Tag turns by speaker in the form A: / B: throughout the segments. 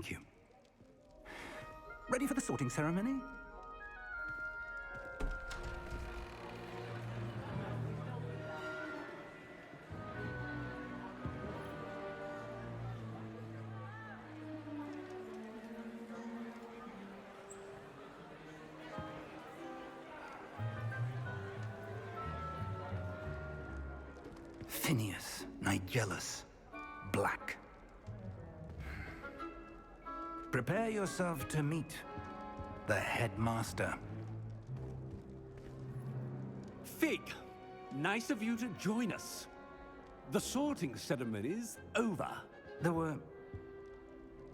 A: Thank you. Ready for the sorting ceremony? Phineas, Nigellus, Black. Prepare yourself to meet the headmaster.
B: Fig, nice of you to join us. The sorting ceremony's over.
A: There were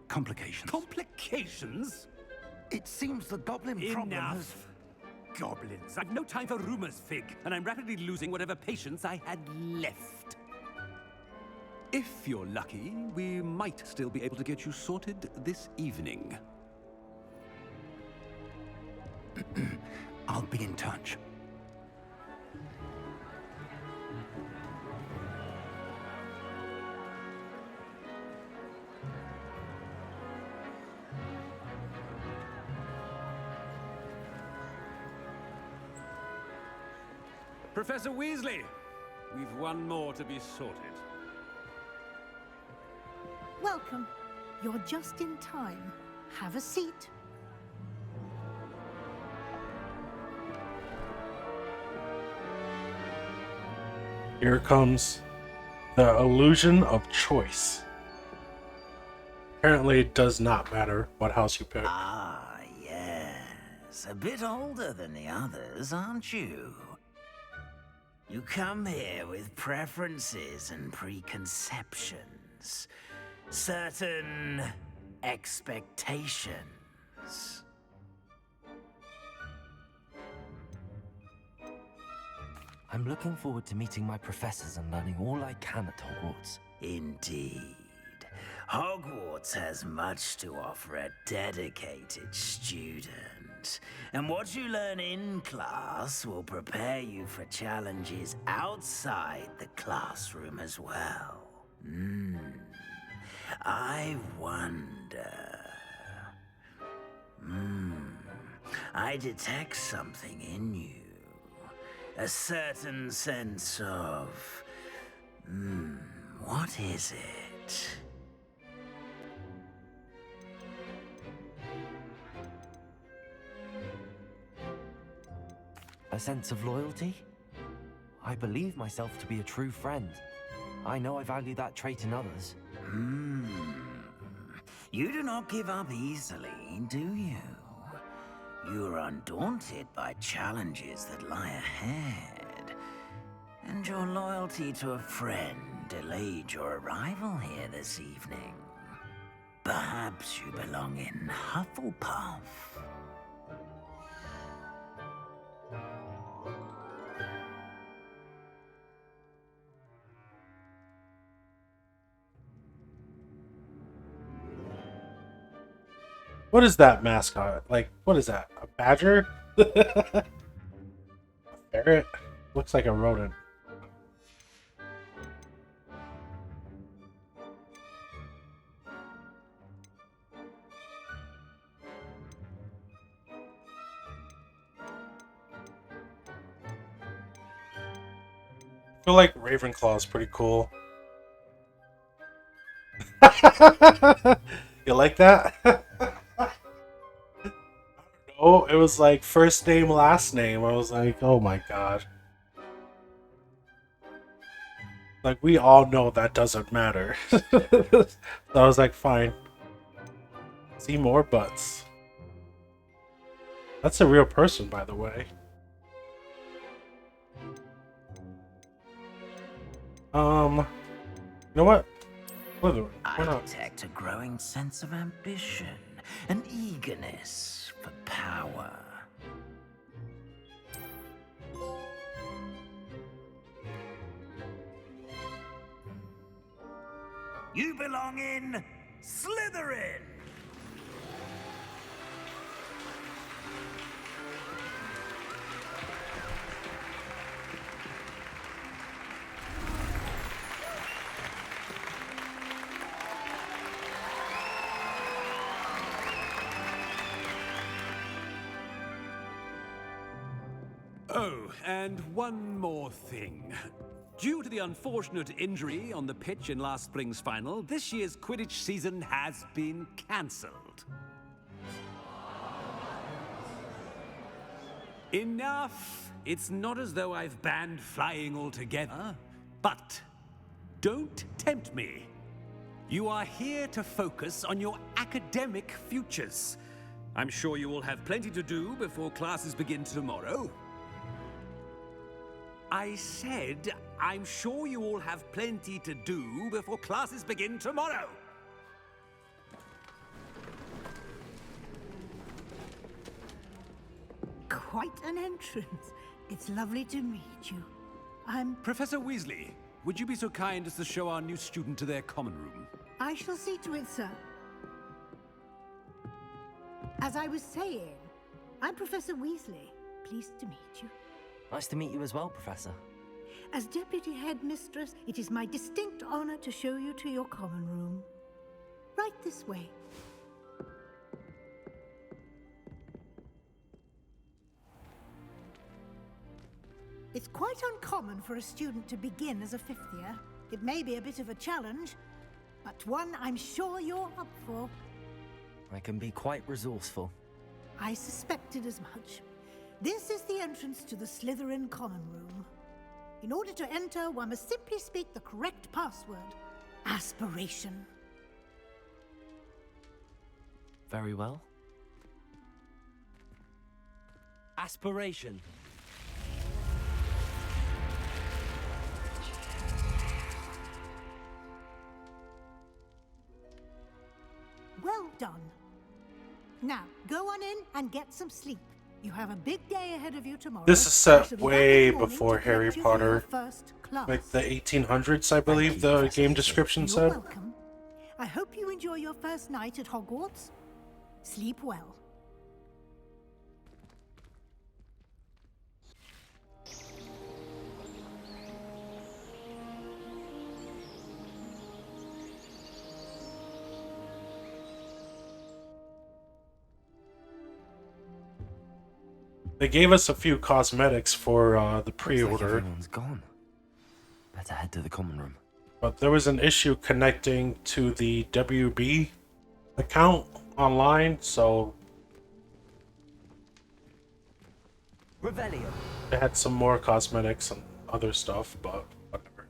A: complications.
B: Complications?
A: It seems the goblin problem has...
B: Enough! Goblins. I've no time for rumors, Fig, and I'm rapidly losing whatever patience I had left. If you're lucky, we might still be able to get you sorted this evening.
A: I'll be in touch.
B: Professor Weasley, we've one more to be sorted.
C: Welcome. You're just in time. Have a seat.
D: Here comes the illusion of choice. Apparently it does not matter what house you pick.
E: Ah, yes. A bit older than the others, aren't you? You come here with preferences and preconceptions. Certain expectations.
F: I'm looking forward to meeting my professors and learning all I can at Hogwarts.
E: Indeed. Hogwarts has much to offer a dedicated student. And what you learn in class will prepare you for challenges outside the classroom as well. I wonder... I detect something in you. A certain sense of... what is it?
F: A sense of loyalty? I believe myself to be a true friend. I know I value that trait in others.
E: You do not give up easily, do you? You are undaunted by challenges that lie ahead. And your loyalty to a friend delayed your arrival here this evening. Perhaps you belong in Hufflepuff.
D: What is that mascot? Like, what is that? A badger? A ferret? Looks like a rodent. I feel like Ravenclaw is pretty cool. You like that? Oh, it was like first name, last name. I was like, oh my god. Like, we all know that doesn't matter. So I was like, fine. See more butts. That's a real person, by the way. You know what? Why
E: I
D: not?
E: detect a growing sense of ambition, an eagerness for power. You belong in Slytherin!
B: Oh, and one more thing. Due to the unfortunate injury on the pitch in last spring's final, this year's Quidditch season has been cancelled. Enough! It's not as though I've banned flying altogether, but don't tempt me. You are here to focus on your academic futures. I'm sure you will have plenty to do before classes begin tomorrow. I said, I'm sure you all have plenty to do before classes begin tomorrow.
C: Quite an entrance. It's lovely to meet you.
B: Professor Weasley, would you be so kind as to show our new student to their common room?
C: I shall see to it, sir. As I was saying, I'm Professor Weasley. Pleased to meet you.
F: Nice to meet you as well, Professor.
C: As Deputy Headmistress, it is my distinct honor to show you to your common room. Right this way. It's quite uncommon for a student to begin as a fifth year. It may be a bit of a challenge, but one I'm sure you're up for.
F: I can be quite resourceful.
C: I suspected as much. This is the entrance to the Slytherin common room. In order to enter, one must simply speak the correct password. Aspiration.
F: Very well. Aspiration.
C: Well done. Now, go on in and get some sleep. You have a big day ahead of you tomorrow.
D: This is
C: I
D: set
C: shall be
D: way
C: back in the morning
D: before
C: to
D: Harry
C: collect you for your
D: Potter.
C: first class.
D: Like the 1800s, I believe the game description
C: You're
D: said.
C: welcome. I hope you enjoy your first night at Hogwarts. Sleep well.
D: They gave us a few cosmetics for the
F: Looks like
D: pre-order,
F: everyone's gone. Better head to the common room.
D: but there was an issue connecting to the WB account online, so
F: Revelio.
D: they had some more cosmetics and other stuff, but whatever.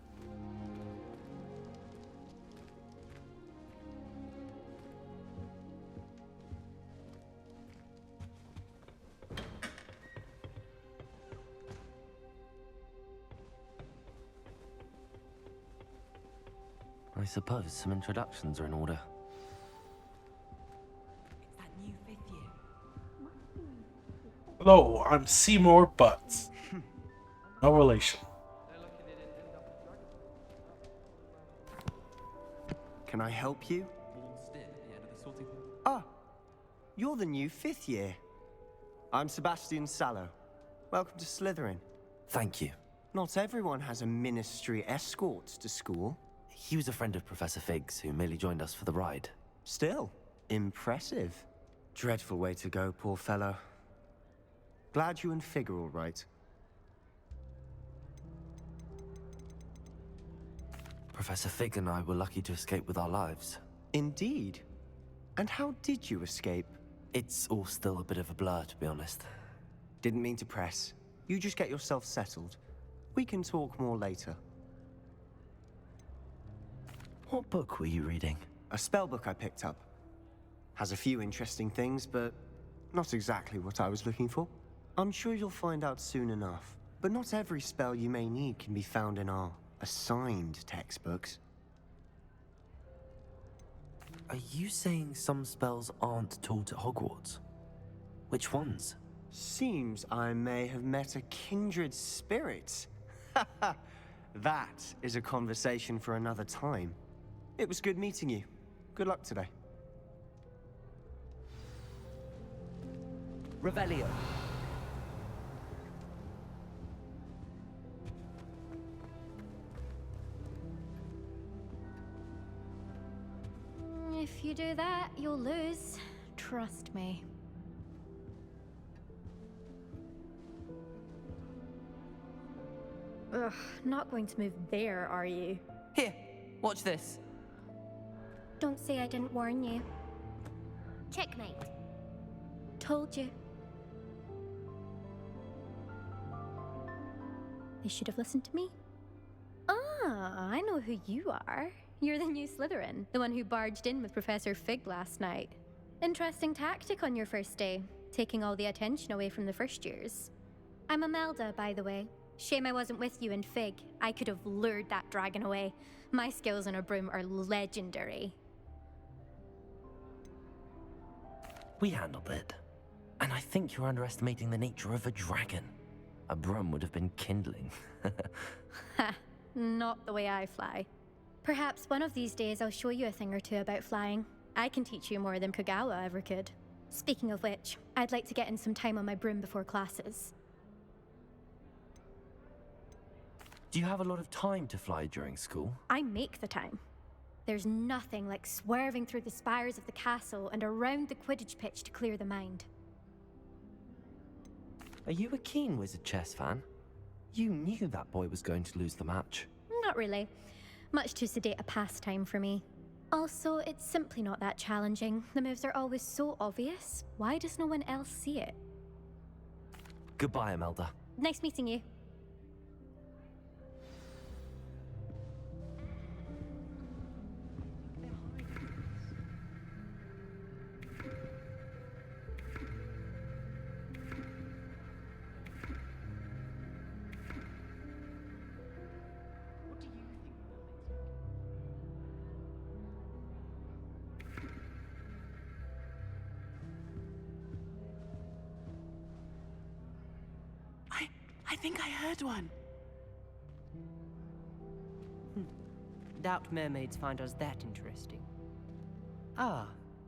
F: I suppose some introductions are in order.
G: It's that new fifth year.
D: Hello, I'm Seymour Butts. No relation.
H: Can I help you? Ah, you're the new fifth year. I'm Sebastian Sallow. Welcome to Slytherin.
F: Thank you.
H: Not everyone has a ministry escort to school.
F: He was a friend of Professor Fig's who merely joined us for the ride.
H: Still, impressive. Dreadful way to go, poor fellow. Glad you and Fig are all right.
F: Professor Fig and I were lucky to escape with our lives.
H: Indeed. And how did you escape?
F: It's all still a bit of a blur, to be honest.
H: Didn't mean to press. You just get yourself settled. We can talk more later.
F: What book were you reading?
H: A spellbook I picked up. Has a few interesting things, but not exactly what I was looking for. I'm sure you'll find out soon enough. But not every spell you may need can be found in our assigned textbooks.
F: Are you saying some spells aren't taught at Hogwarts? Which ones?
H: Seems I may have met a kindred spirit. That is a conversation for another time. It was good meeting you. Good luck today.
F: Revelio.
I: If you do that, you'll lose. Trust me.
J: Ugh, not going to move there, are you?
F: Here, watch this.
I: Don't say I didn't warn you. Checkmate. Told you. They should have listened to me.
J: Ah, I know who you are. You're the new Slytherin, the one who barged in with Professor Fig last night. Interesting tactic on your first day, taking all the attention away from the first years.
I: I'm Imelda, by the way. Shame I wasn't with you in Fig. I could have lured that dragon away. My skills on a broom are legendary.
F: We handled it. And I think you're underestimating the nature of a dragon. A broom would have been kindling.
J: Ha, not the way I fly.
I: Perhaps one of these days I'll show you a thing or two about flying. I can teach you more than Kogawa ever could. Speaking of which, I'd like to get in some time on my broom before classes.
F: Do you have a lot of time to fly during school?
I: I make the time. There's nothing like swerving through the spires of the castle and around the Quidditch pitch to clear the mind.
F: Are you a keen Wizard chess fan? You knew that boy was going to lose the match.
I: Not really. Much too sedate a pastime for me. Also, it's simply not that challenging. The moves are always so obvious. Why does no one else see it?
F: Goodbye, Imelda.
I: Nice meeting you.
K: I think I heard one.
L: Doubt mermaids find us that interesting. Ah,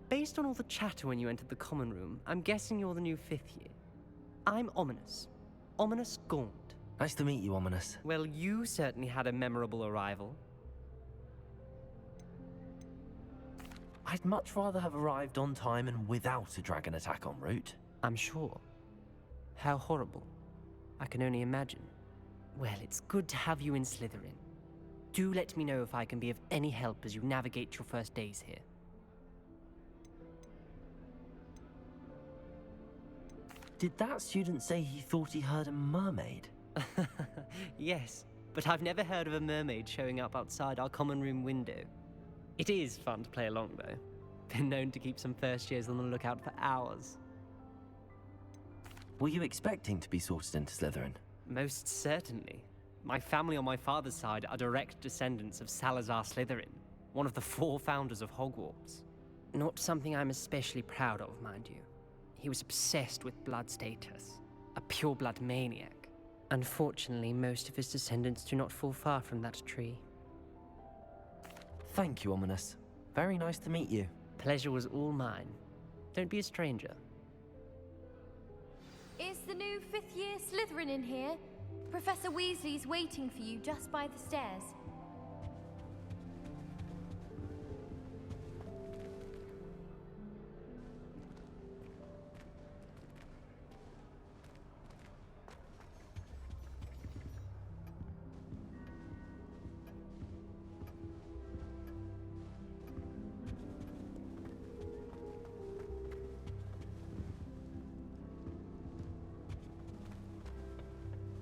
L: based on all the chatter when you entered the common room, I'm guessing you're the new 5th year. I'm Ominous. Ominous Gaunt.
F: Nice to meet you, Ominous.
L: Well, you certainly had a memorable arrival.
F: I'd much rather have arrived on time and without a dragon attack en route.
L: I'm sure. How horrible. I can only imagine. Well, it's good to have you in Slytherin. Do let me know if I can be of any help as you navigate your first days here.
F: Did that student say he thought he heard a mermaid?
L: Yes, but I've never heard of a mermaid showing up outside our common room window. It is fun to play along, though. Been known to keep some first years on the lookout for hours.
F: Were you expecting to be sorted into Slytherin?
L: Most certainly. My family on my father's side are direct descendants of Salazar Slytherin, one of the 4 founders of Hogwarts. Not something I'm especially proud of, mind you. He was obsessed with blood status, a pure-blood maniac. Unfortunately, most of his descendants do not fall far from that tree.
F: Thank you, Ominous. Very nice to meet you.
L: Pleasure was all mine. Don't be a stranger.
G: Is the new 5th year Slytherin in here? Professor Weasley's waiting for you just by the stairs.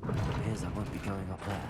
F: Appears I won't be going up there.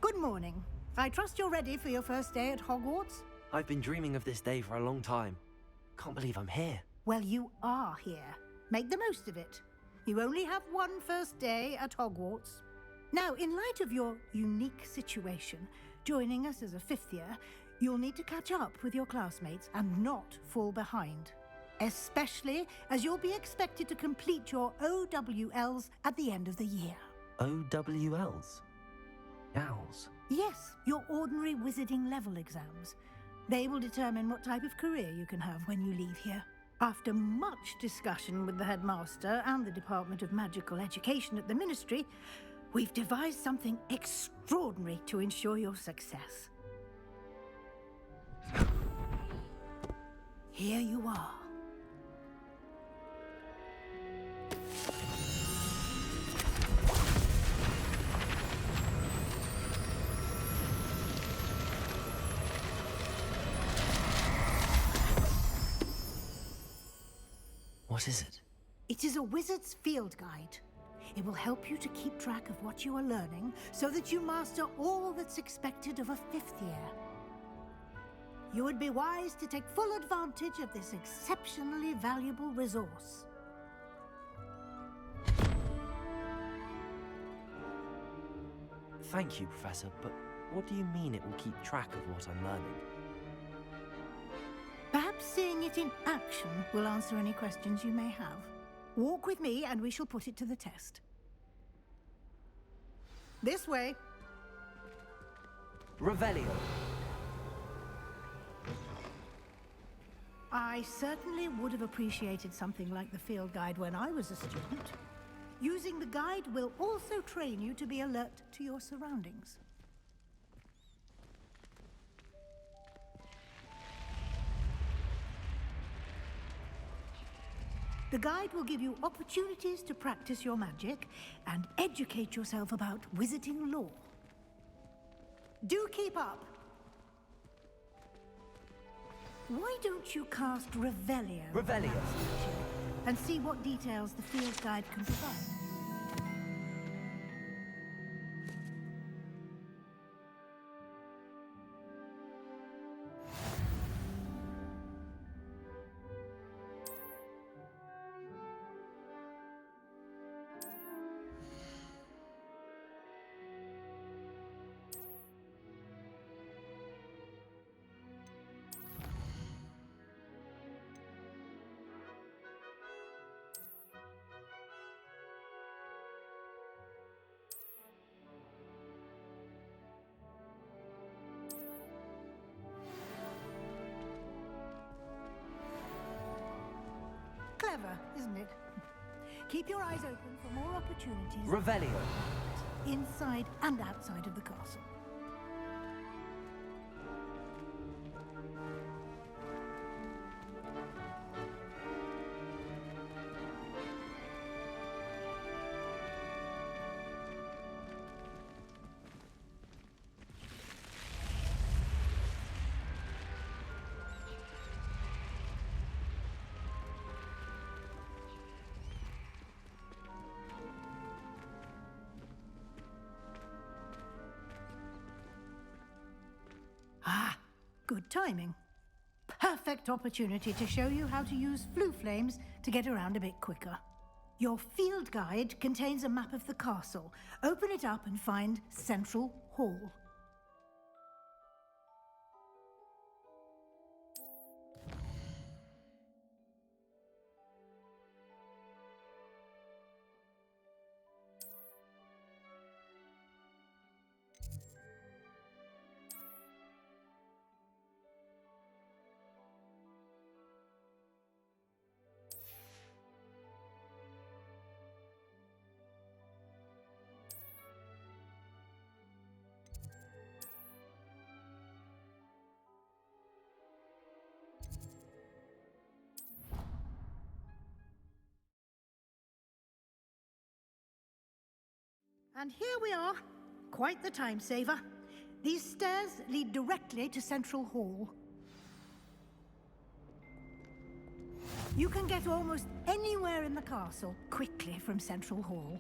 C: Good morning. I trust you're ready for your first day at Hogwarts?
F: I've been dreaming of this day for a long time. Can't believe I'm here.
C: Well, you are here. Make the most of it. You only have one first day at Hogwarts. Now, in light of your unique situation, joining us as a 5th year, You'll need to catch up with your classmates and not fall behind. Especially as you'll be expected to complete your OWLs at the end of the year.
F: OWLs? Owls?
C: Yes, your ordinary wizarding level exams. They will determine what type of career you can have when you leave here. After much discussion with the headmaster and the Department of Magical Education at the Ministry, we've devised something extraordinary to ensure your success. Here you are.
F: What is it?
C: It is a wizard's field guide. It will help you to keep track of what you are learning so that you master all that's expected of a 5th year. You would be wise to take full advantage of this exceptionally valuable resource.
F: Thank you, Professor, but what do you mean it will keep track of what I'm learning?
C: Perhaps seeing it in action will answer any questions you may have. Walk with me and we shall put it to the test. This way.
F: Revelio.
C: I certainly would have appreciated something like the field guide when I was a student. Using the guide will also train you to be alert to your surroundings. The guide will give you opportunities to practice your magic and educate yourself about wizarding lore. Do keep up! Why don't you cast Revelio?
F: Revelio.
C: And see what details the field guide can provide. Clever, isn't it? Keep your eyes open for more opportunities.
F: Revelio.
C: Inside and outside of the castle. Good timing. Perfect opportunity to show you how to use flue flames to get around a bit quicker. Your field guide contains a map of the castle. Open it up and find Central Hall. And here we are. Quite the time saver. These stairs lead directly to Central Hall. You can get almost anywhere in the castle quickly from Central Hall.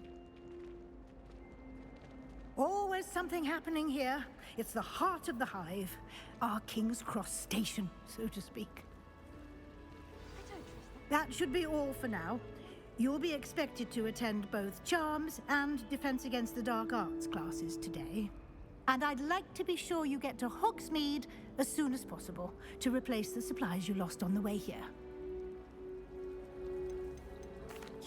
C: Always something happening here. It's the heart of the hive. Our King's Cross station, so to speak. That should be all for now. You'll be expected to attend both Charms and Defense Against the Dark Arts classes today. And I'd like to be sure you get to Hogsmeade as soon as possible to replace the supplies you lost on the way here.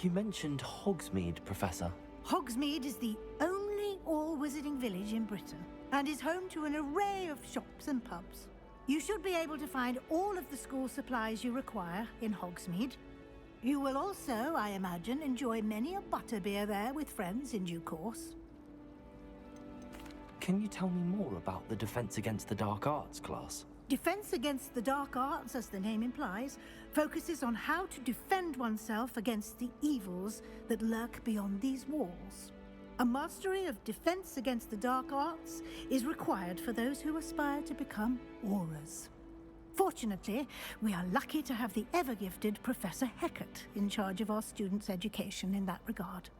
F: You mentioned Hogsmeade, Professor.
C: Hogsmeade is the only all-wizarding village in Britain and is home to an array of shops and pubs. You should be able to find all of the school supplies you require in Hogsmeade. You will also, I imagine, enjoy many a butterbeer there with friends in due course.
F: Can you tell me more about the Defense Against the Dark Arts class?
C: Defense Against the Dark Arts, as the name implies, focuses on how to defend oneself against the evils that lurk beyond these walls. A mastery of Defense Against the Dark Arts is required for those who aspire to become Aurors. Fortunately, we are lucky to have the ever-gifted Professor Hecat in charge of our students' education in that regard.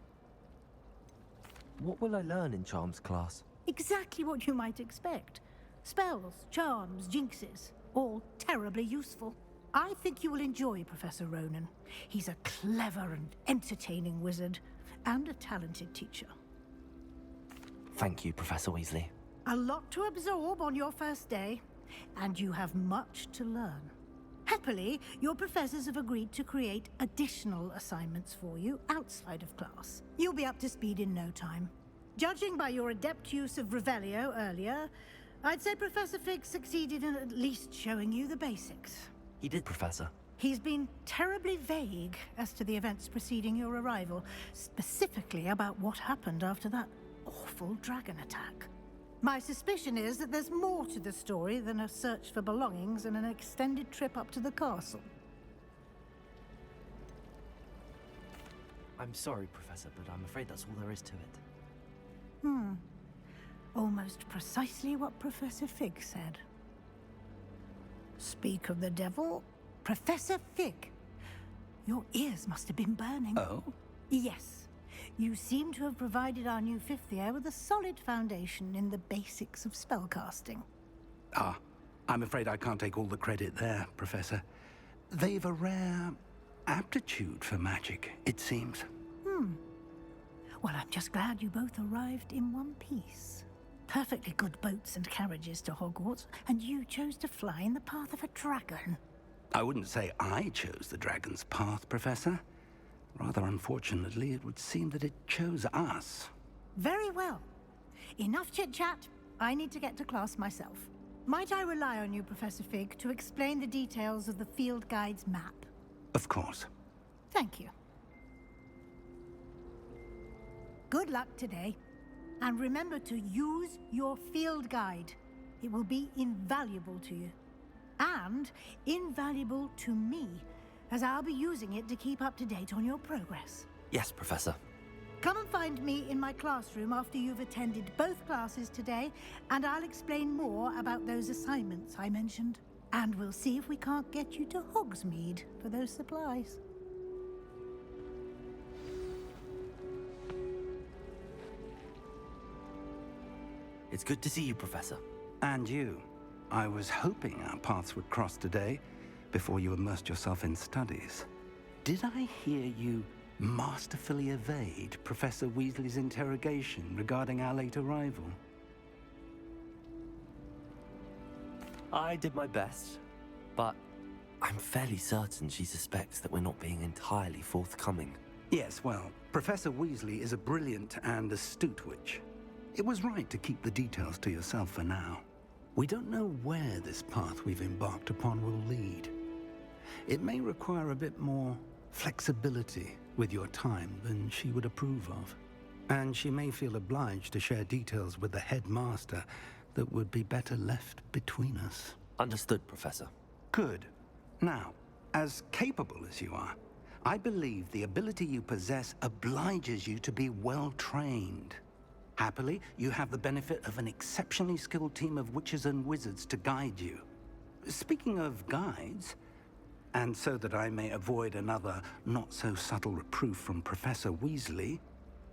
F: What will I learn in Charms class?
C: Exactly what you might expect. Spells, charms, jinxes, all terribly useful. I think you will enjoy Professor Ronan. He's a clever and entertaining wizard, and a talented teacher.
F: Thank you, Professor Weasley.
C: A lot to absorb on your first day, and you have much to learn. Happily, your professors have agreed to create additional assignments for you outside of class. You'll be up to speed in no time. Judging by your adept use of Revelio earlier, I'd say Professor Fig succeeded in at least showing you the basics.
F: He did, Professor.
C: He's been terribly vague as to the events preceding your arrival, specifically about what happened after that awful dragon attack. My suspicion is that there's more to the story than a search for belongings and an extended trip up to the castle.
F: I'm sorry, Professor, but I'm afraid that's all there is to it.
C: Almost precisely what Professor Fig said. Speak of the devil, Professor Fig. Your ears must have been burning.
B: Oh?
C: Yes. You seem to have provided our new fifth year with a solid foundation in the basics of spellcasting.
B: Ah, I'm afraid I can't take all the credit there, Professor. They've a rare aptitude for magic, it seems.
C: Well, I'm just glad you both arrived in one piece. Perfectly good boats and carriages to Hogwarts, and you chose to fly in the path of a dragon.
B: I wouldn't say I chose the dragon's path, Professor. Rather unfortunately, it would seem that it chose us.
C: Very well. Enough chit-chat. I need to get to class myself. Might I rely on you, Professor Fig, to explain the details of the field guide's map?
B: Of course.
C: Thank you. Good luck today. And remember to use your field guide. It will be invaluable to you. And invaluable to me, as I'll be using it to keep up to date on your progress.
F: Yes, Professor.
C: Come and find me in my classroom after you've attended both classes today, and I'll explain more about those assignments I mentioned. And we'll see if we can't get you to Hogsmeade for those supplies.
F: It's good to see you, Professor.
B: And you. I was hoping our paths would cross today, before you immersed yourself in studies. Did I hear you masterfully evade Professor Weasley's interrogation regarding our late arrival?
F: I did my best, but I'm fairly certain she suspects that we're not being entirely forthcoming.
B: Yes, well, Professor Weasley is a brilliant and astute witch. It was right to keep the details to yourself for now. We don't know where this path we've embarked upon will lead. It may require a bit more flexibility with your time than she would approve of. And she may feel obliged to share details with the headmaster that would be better left between us.
F: Understood, Professor.
B: Good. Now, as capable as you are, I believe the ability you possess obliges you to be well trained. Happily, you have the benefit of an exceptionally skilled team of witches and wizards to guide you. Speaking of guides, and so that I may avoid another not-so-subtle reproof from Professor Weasley,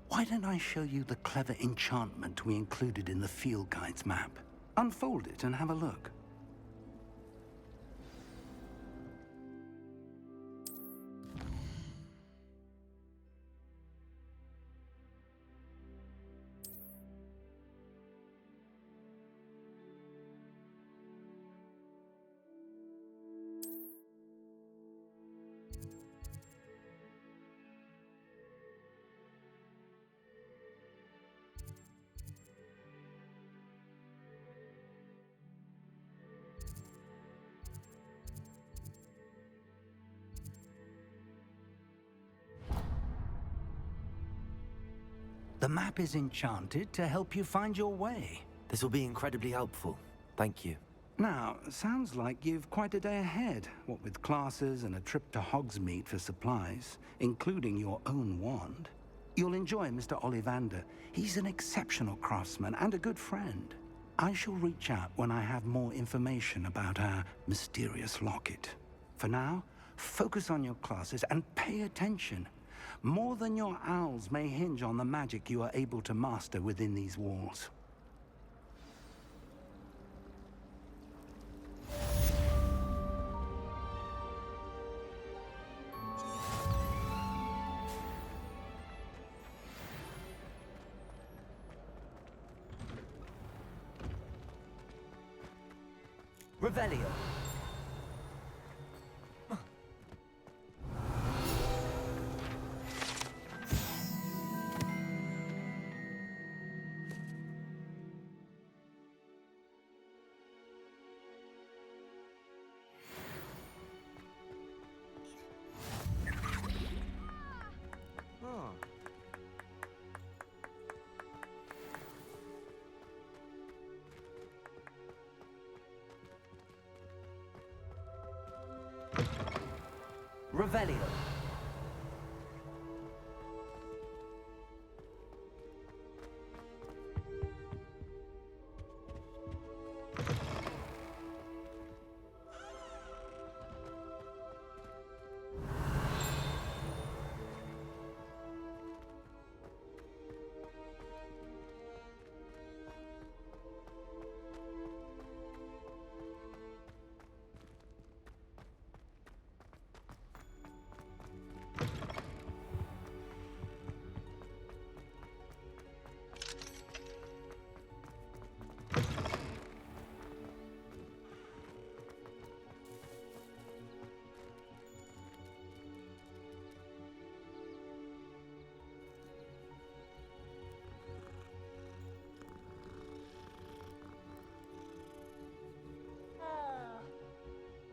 B: why don't I show you the clever enchantment we included in the field guide's map? Unfold it and have a look.
A: The map is enchanted to help you find your way.
F: This will be incredibly helpful. Thank you.
A: Now, sounds like you've quite a day ahead, what with classes and a trip to Hogsmeade for supplies, including your own wand. You'll enjoy Mr. Ollivander. He's an exceptional craftsman and a good friend. I shall reach out when I have more information about our mysterious locket. For now, focus on your classes and pay attention. More than your owls may hinge on the magic you are able to master within these walls.
E: Revelio. Revelio.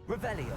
E: Revelio.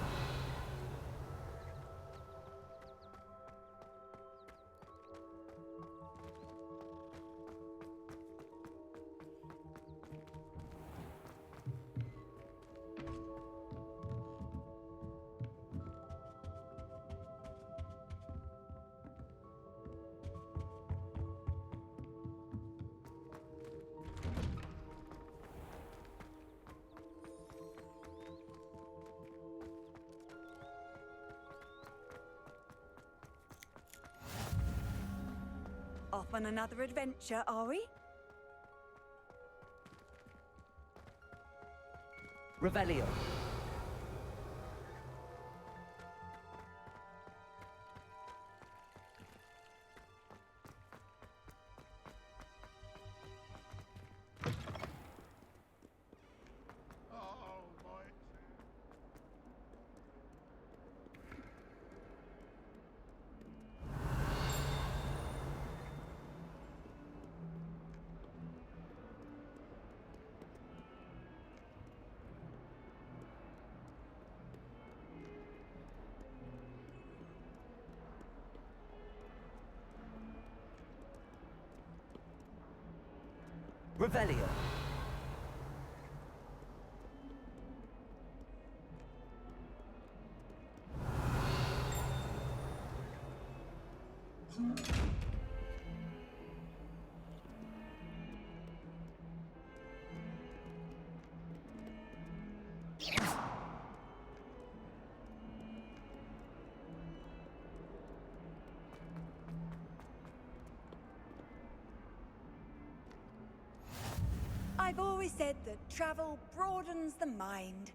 K: Off on another adventure, are we?
E: Revelio. Revelio.
K: I've always said that travel broadens the mind.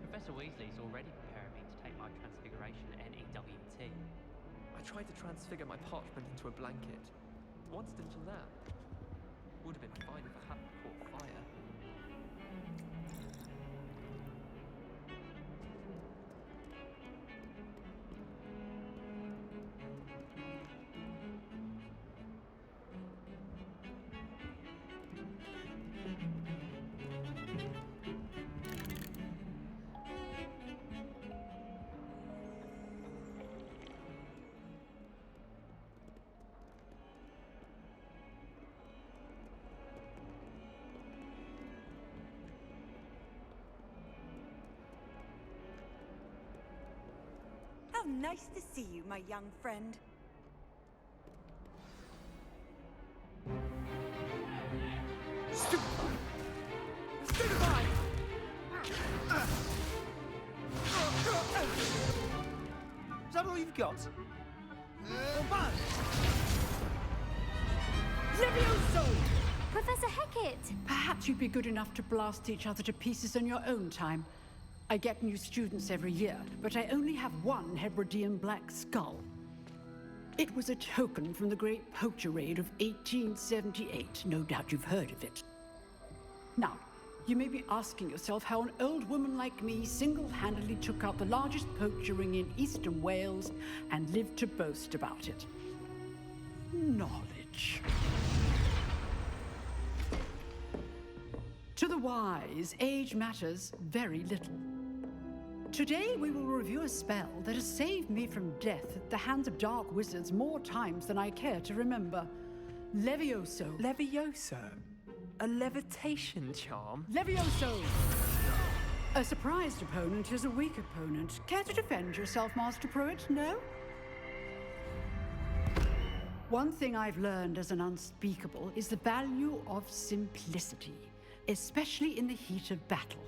L: Professor Weasley's already preparing me to take my Transfiguration NEWT.
M: I tried to transfigure my parchment into a blanket. Once did until that. Would have been fine if I hadn't caught fire.
K: How nice to see you, my young friend.
B: Stupefy! Stupefy! Is that all you've got?
N: Levioso!
G: Professor Hecat!
N: Perhaps you'd be good enough to blast each other to pieces in your own time. I get new students every year, but I only have one Hebridean black skull. It was a token from the Great Poacher Raid of 1878. No doubt you've heard of it. Now, you may be asking yourself how an old woman like me single-handedly took out the largest poacher ring in eastern Wales and lived to boast about it. Knowledge. To the wise, age matters very little. Today we will review a spell that has saved me from death at the hands of dark wizards more times than I care to remember. Levioso.
M: Levioso? A levitation charm?
N: Levioso! A surprised opponent is a weak opponent. Care to defend yourself, Master Pruitt? No? One thing I've learned as an unspeakable is the value of simplicity, especially in the heat of battle.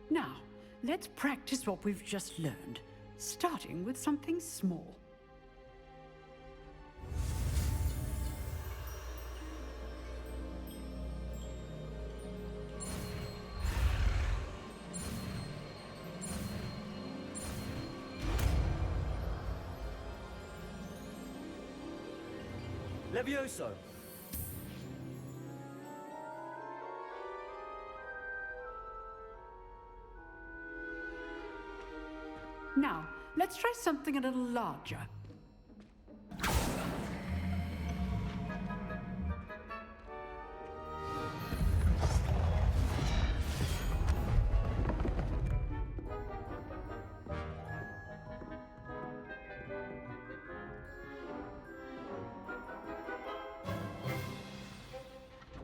N: Now, let's practice what we've just learned, starting with something small.
F: Levioso!
N: Now, let's try something a little larger.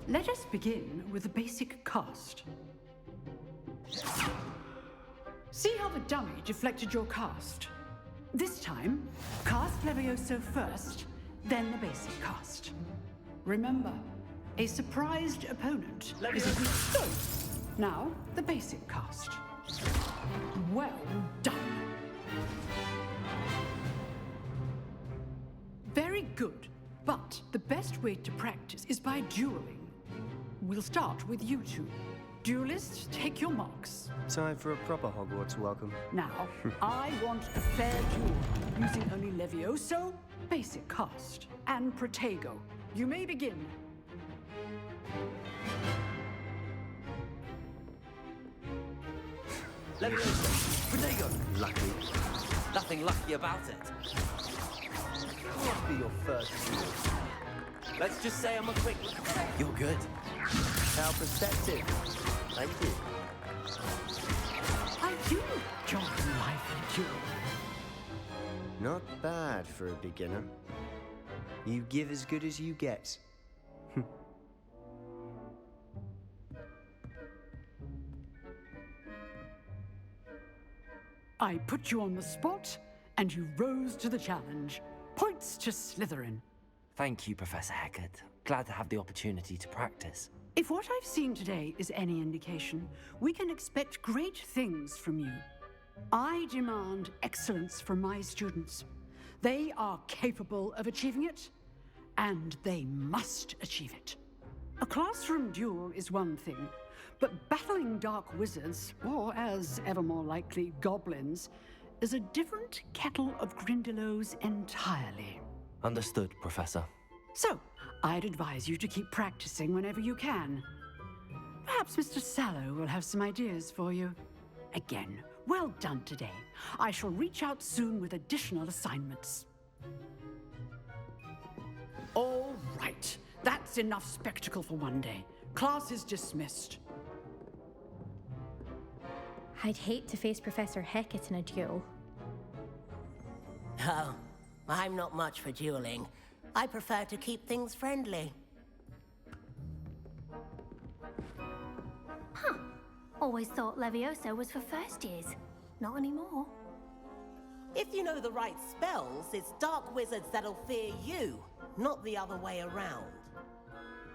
N: Let us begin with the basic cast. See how the dummy deflected your cast? This time, cast Levioso first, then the basic cast. Remember, a surprised opponent is a so. Now, the basic cast. Well done. Very good, but the best way to practice is by dueling. We'll start with you two. Duelists, take your marks.
H: Time for a proper Hogwarts welcome.
N: Now, I want a fair duel, using only Levioso, basic cast, and Protego. You may begin.
F: Levioso! Protego!
H: Lucky.
F: Nothing lucky about it.
B: What be your first duel?
F: Let's just say I'm a quick... You're good.
H: How perspective. Thank you.
N: I do enjoy life duel.
H: Not bad for a beginner. You give as good as you get.
N: I put you on the spot, and you rose to the challenge. Points to Slytherin.
F: Thank you, Professor Hecat. Glad to have the opportunity to practice.
N: If what I've seen today is any indication, we can expect great things from you. I demand excellence from my students. They are capable of achieving it, and they must achieve it. A classroom duel is one thing, but battling dark wizards, or as ever more likely, goblins, is a different kettle of Grindylows entirely.
F: Understood, Professor.
N: So, I'd advise you to keep practicing whenever you can. Perhaps Mr. Sallow will have some ideas for you. Again, well done today. I shall reach out soon with additional assignments. All right, that's enough spectacle for one day. Class is dismissed.
I: I'd hate to face Professor Hecat in a duel.
O: Oh, I'm not much for dueling. I prefer to keep things friendly.
G: Always thought Levioso was for first years. Not anymore.
O: If you know the right spells, it's dark wizards that'll fear you, not the other way around.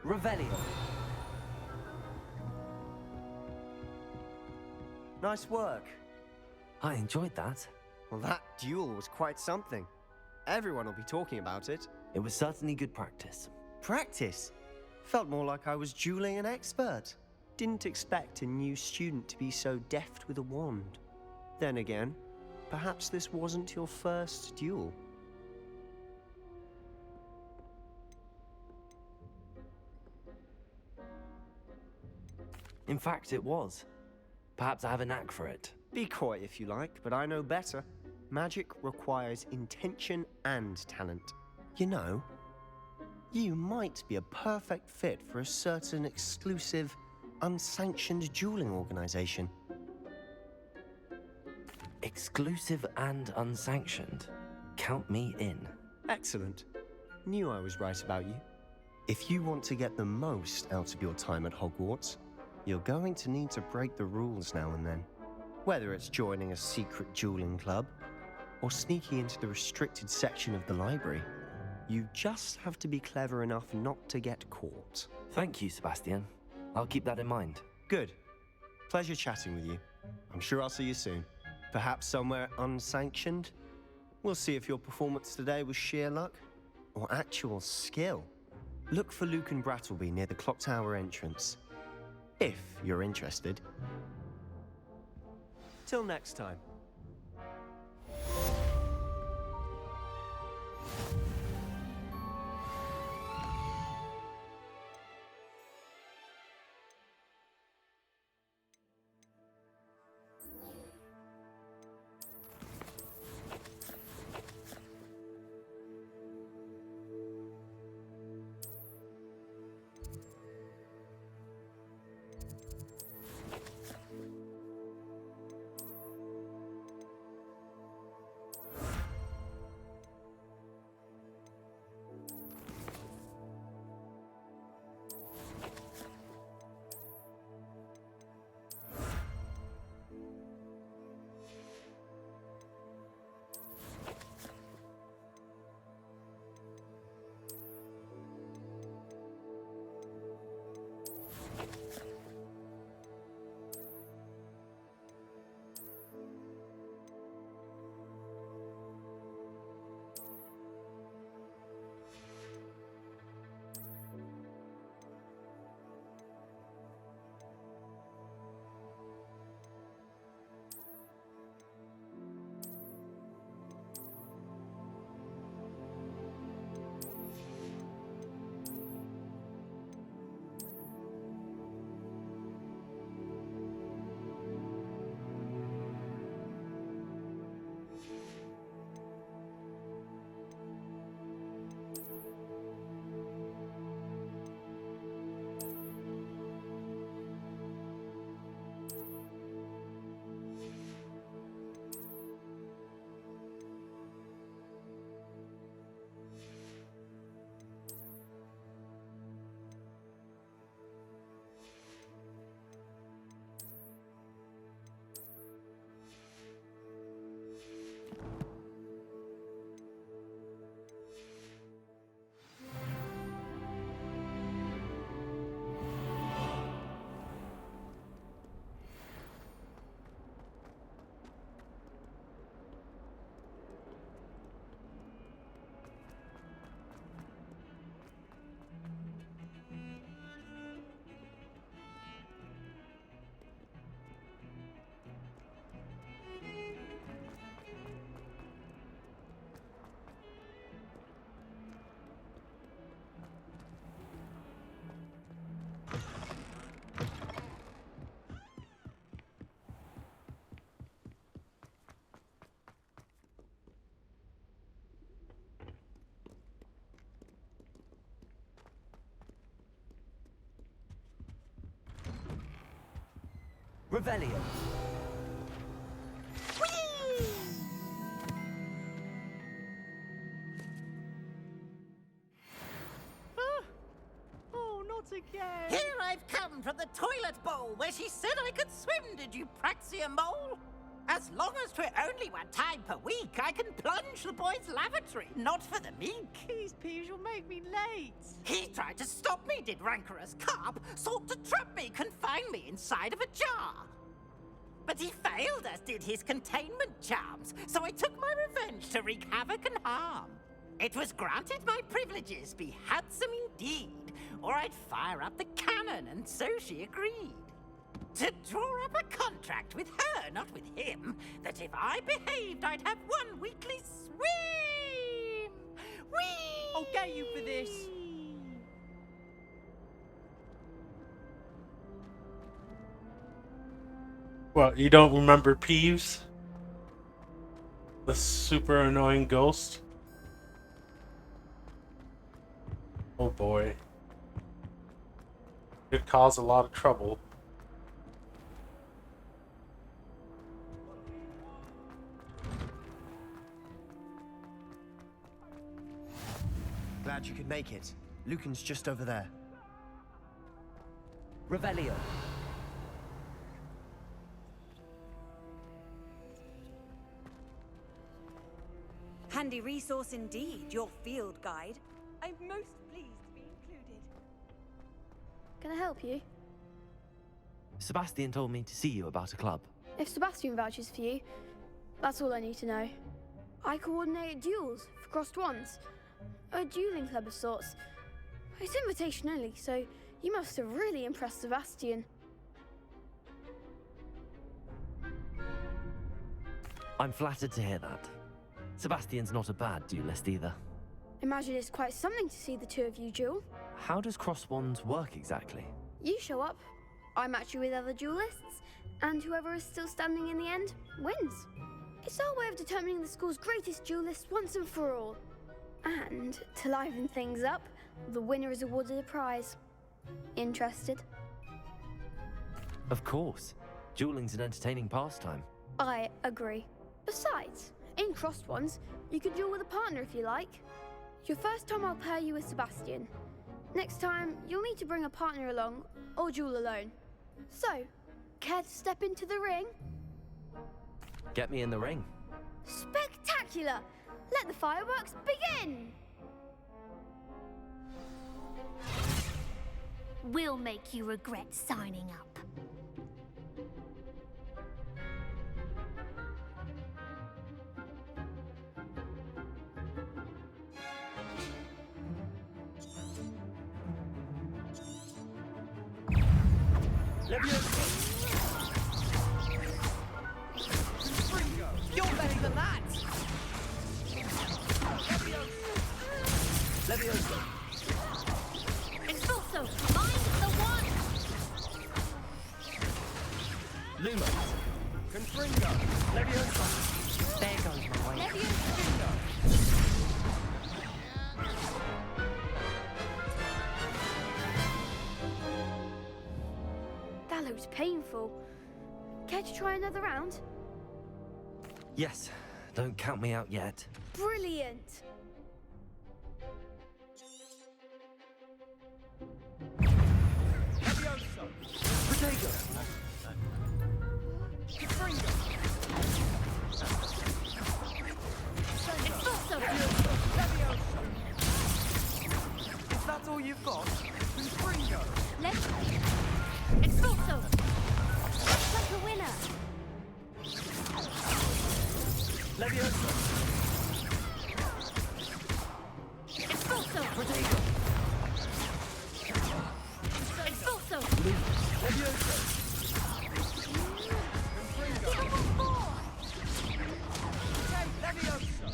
E: Revelio. Nice work.
F: I enjoyed that.
H: Well, that duel was quite something. Everyone will be talking about it.
F: It was certainly good practice.
H: Practice? Felt more like I was dueling an expert. Didn't expect a new student to be so deft with a wand. Then again, perhaps this wasn't your first duel.
F: In fact, it was. Perhaps I have a knack for it.
H: Be coy if you like, but I know better. Magic requires intention and talent. You know, you might be a perfect fit for a certain exclusive, unsanctioned dueling organization.
F: Exclusive and unsanctioned. Count me in.
H: Excellent. Knew I was right about you. If you want to get the most out of your time at Hogwarts, you're going to need to break the rules now and then. Whether it's joining a secret dueling club, or sneaking into the restricted section of the library, you just have to be clever enough not to get caught.
F: Thank you, Sebastian. I'll keep that in mind.
H: Good. Pleasure chatting with you. I'm sure I'll see you soon. Perhaps somewhere unsanctioned? We'll see if your performance today was sheer luck or actual skill. Look for Luke and Brattleby near the clock tower entrance, if you're interested. Till next time.
E: Revelio.
O: Oh, not again. Here I've come from the toilet bowl where she said I could swim, did you Praxia mole?
P: As long as 'twere only 1 time per week, I can plunge the boy's lavatory. Not for the meek.
K: These peeves will make me late.
P: He tried to stop me, did rancorous carp. Sought to trap me, confine me inside of a jar. But he failed, as did his containment charms. So I took my revenge to wreak havoc and harm. It was granted my privileges be handsome indeed, or I'd fire up the cannon, and so she agreed. To draw up a contract with her, not with him, that if I behaved, I'd have 1 weekly swim! Whee!
K: I'll get you for this.
D: What, you don't remember Peeves? The super annoying ghost? Oh boy. Could cause a lot of trouble.
H: Glad you could make it. Lucan's just over there.
L: Revelio.
K: Handy resource indeed, your field guide. I'm most pleased to be included.
J: Can I help you?
F: Sebastian told me to see you about a club.
J: If Sebastian vouches for you, that's all I need to know. I coordinate duels for crossed wands. A dueling club of sorts. It's invitation only, so you must have really impressed Sebastian.
F: I'm flattered to hear that. Sebastian's not a bad duelist either.
J: Imagine it's quite something to see the two of you duel.
F: How does cross wands work exactly?
J: You show up, I match you with other duelists, and whoever is still standing in the end wins. It's our way of determining the school's greatest duelist once and for all. And to liven things up, the winner is awarded a prize. Interested?
F: Of course. Dueling's an entertaining pastime.
J: I agree. Besides, in crossed ones, you can duel with a partner if you like. Your first time I'll pair you with Sebastian. Next time, you'll need to bring a partner along, or duel alone. So, care to step into the ring?
F: Get me in the ring.
J: Spectacular! Let the fireworks begin!
G: We'll make you regret signing up.
K: You're better than that!
B: Levioso.
G: Expulso! Mind the one!
B: Lumos. Confringo. Levioso.
L: There goes my way.
G: Levioso!
J: That looks painful. Care to try another round?
F: Yes, don't count me out yet.
J: Brilliant!
B: Levioso. Protego. Confringo.
G: Expulso!
B: Levioso. Is that all you've got? Confringo.
G: Expulso! Like a winner!
B: Levioso.
G: Expulso!
B: Protego.
G: Expulso!
B: Levioso. Confringo. Levioso.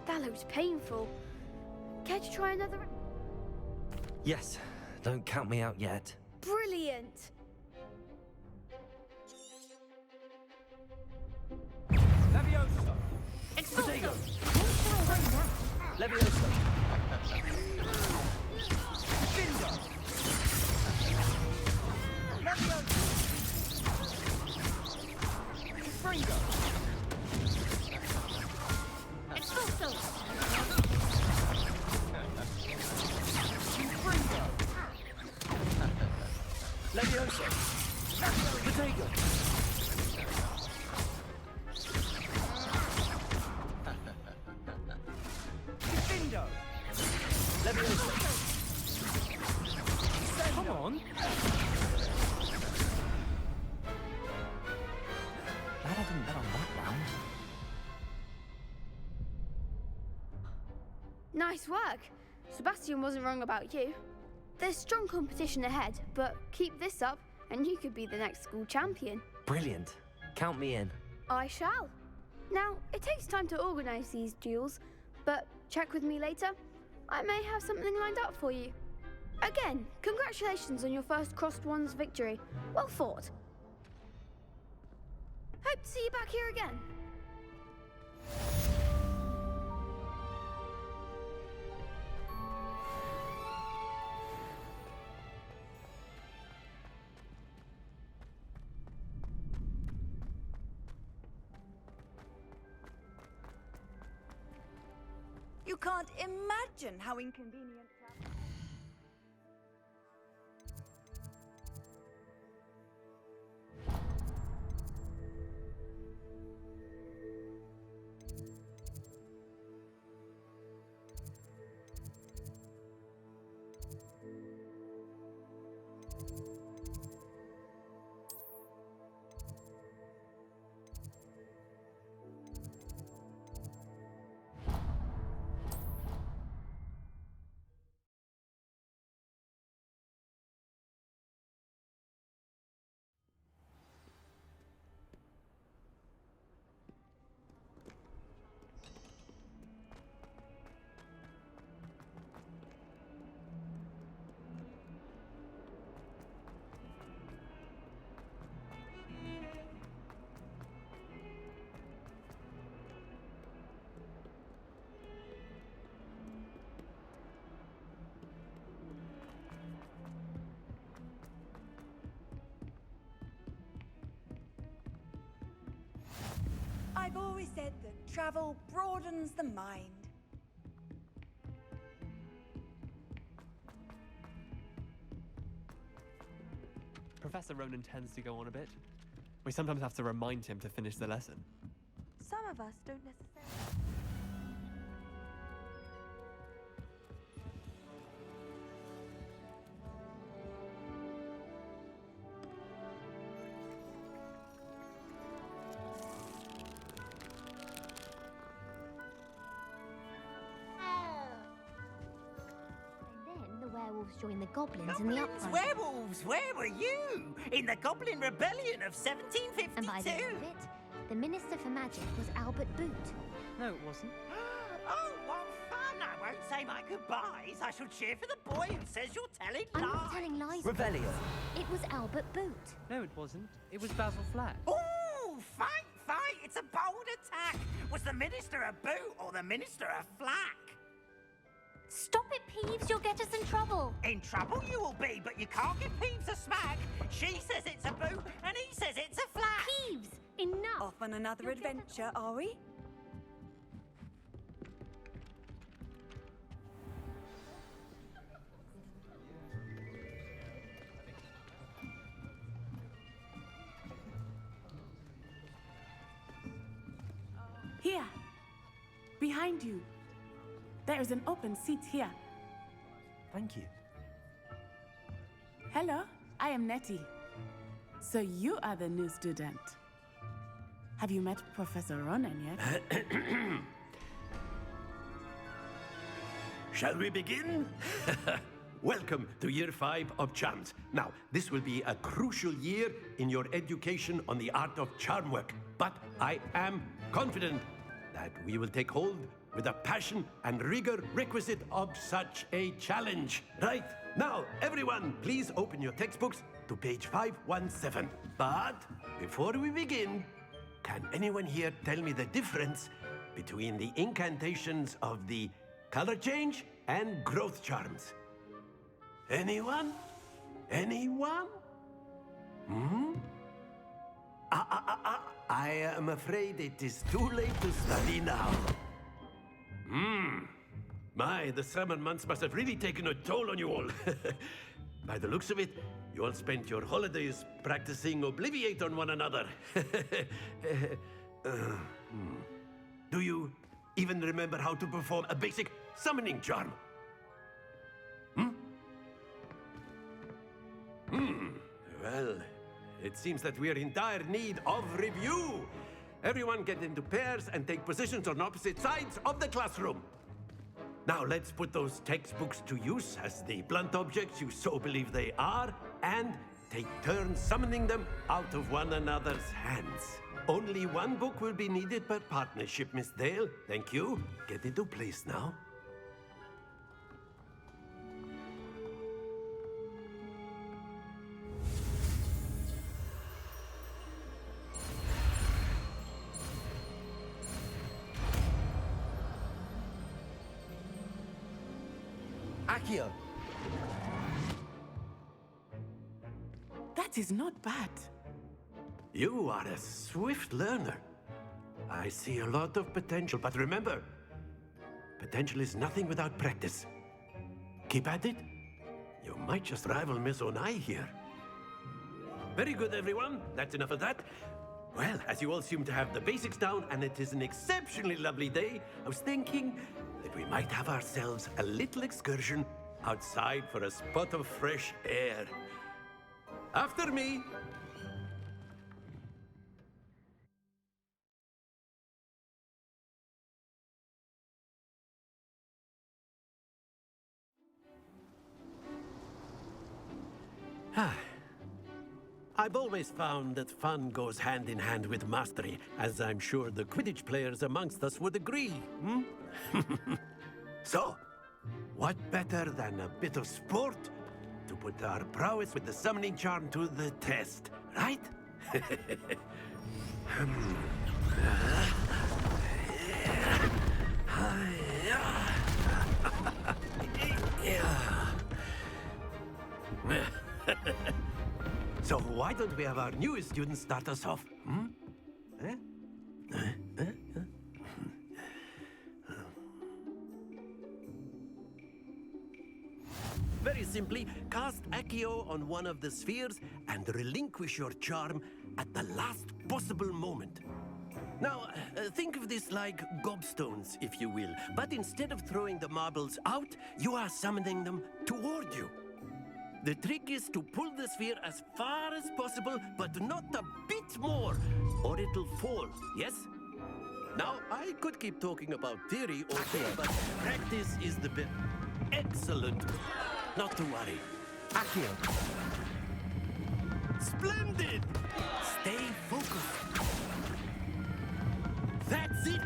J: That looks painful. Care to try another?
F: Yes, don't count me out yet.
J: Brilliant!
B: Levioso.
G: Expulso!
B: Levioso. Findo. Levioso. Confringo.
G: Expulso!
E: Leviosa! Potato! Bindo! Leviosa!
L: Come on.
F: Glad I didn't bet on that round.
Q: Nice work. Sebastian wasn't wrong about you. There's strong competition ahead, but keep this up and you could be the next school champion.
F: Brilliant. Count me in.
Q: I shall. Now, it takes time to organise these duels, but check with me later. I may have something lined up for you. Again, congratulations on your first Crossed Wands victory. Well fought. Hope to see you back here again.
K: You can't imagine how inconvenient travel. I've always said that travel broadens the mind.
M: Professor Ronan tends to go on a bit. We sometimes have to remind him to finish the lesson.
G: Some of us don't necessarily.
J: Werewolves joined the goblins in the uprising.
P: Werewolves, where were you? In the Goblin Rebellion of 1752?
J: And by the end of it, the Minister for Magic was Albert Boot.
L: No, it wasn't.
P: Oh, what fun! I won't say my goodbyes. I shall cheer for the boy who says you're telling lies.
J: I'm not telling lies.
E: Rebellion.
J: It was Albert Boot.
L: No, it wasn't. It was Basil Flack.
P: Oh, fight, fight! It's a bold attack. Was the Minister a Boot or the Minister a Flack?
J: Stop it, Peeves. You'll get us in trouble.
P: In trouble you will be, but you can't give Peeves a smack. She says it's a Boot, and he says it's a Flack.
J: Peeves, enough.
K: Off on another adventure, are we?
R: Here, behind you. There is an open seat here.
F: Thank you.
R: Hello, I am Nettie. So you are the new student. Have you met Professor Ronan yet?
S: Shall we begin? Welcome to Year 5 of Charms. Now, this will be a crucial year in your education on the art of charm work. But I am confident that we will take hold with the passion and rigor requisite of such a challenge. Right, now, everyone, please open your textbooks to page 517. But before we begin, can anyone here tell me the difference between the incantations of the color change and growth charms? Anyone? Anyone? I am afraid it is too late to study now. My, the summer months must have really taken a toll on you all. By the looks of it, you all spent your holidays practicing Obliviate on one another. Do you even remember how to perform a basic summoning charm? Well, it seems that we are in dire need of review. Everyone get into pairs and take positions on opposite sides of the classroom. Now let's put those textbooks to use as the blunt objects you so believe they are, and take turns summoning them out of one another's hands. Only one book will be needed per partnership, Miss Dale. Thank you. Get into place now.
P: Accio.
R: That is not bad.
S: You are a swift learner. I see a lot of potential, but remember, potential is nothing without practice. Keep at it. You might just rival Miss Onai here. Very good, everyone. That's enough of that. Well, as you all seem to have the basics down, and it is an exceptionally lovely day, I was thinking that we might have ourselves a little excursion outside for a spot of fresh air. After me. I've always found that fun goes hand in hand with mastery, as I'm sure the Quidditch players amongst us would agree. So, what better than a bit of sport to put our prowess with the summoning charm to the test, right? So why don't we have our newest student start us off? Very simply, cast Accio on one of the spheres and relinquish your charm at the last possible moment. Now, think of this like gobstones, if you will, but instead of throwing the marbles out, you are summoning them toward you. The trick is to pull the sphere as far as possible, but not a bit more, or it'll fall, yes? Now, I could keep talking about theory all day, but practice is the best. Excellent. Not to worry. Accio. Splendid! Stay focused. That's it!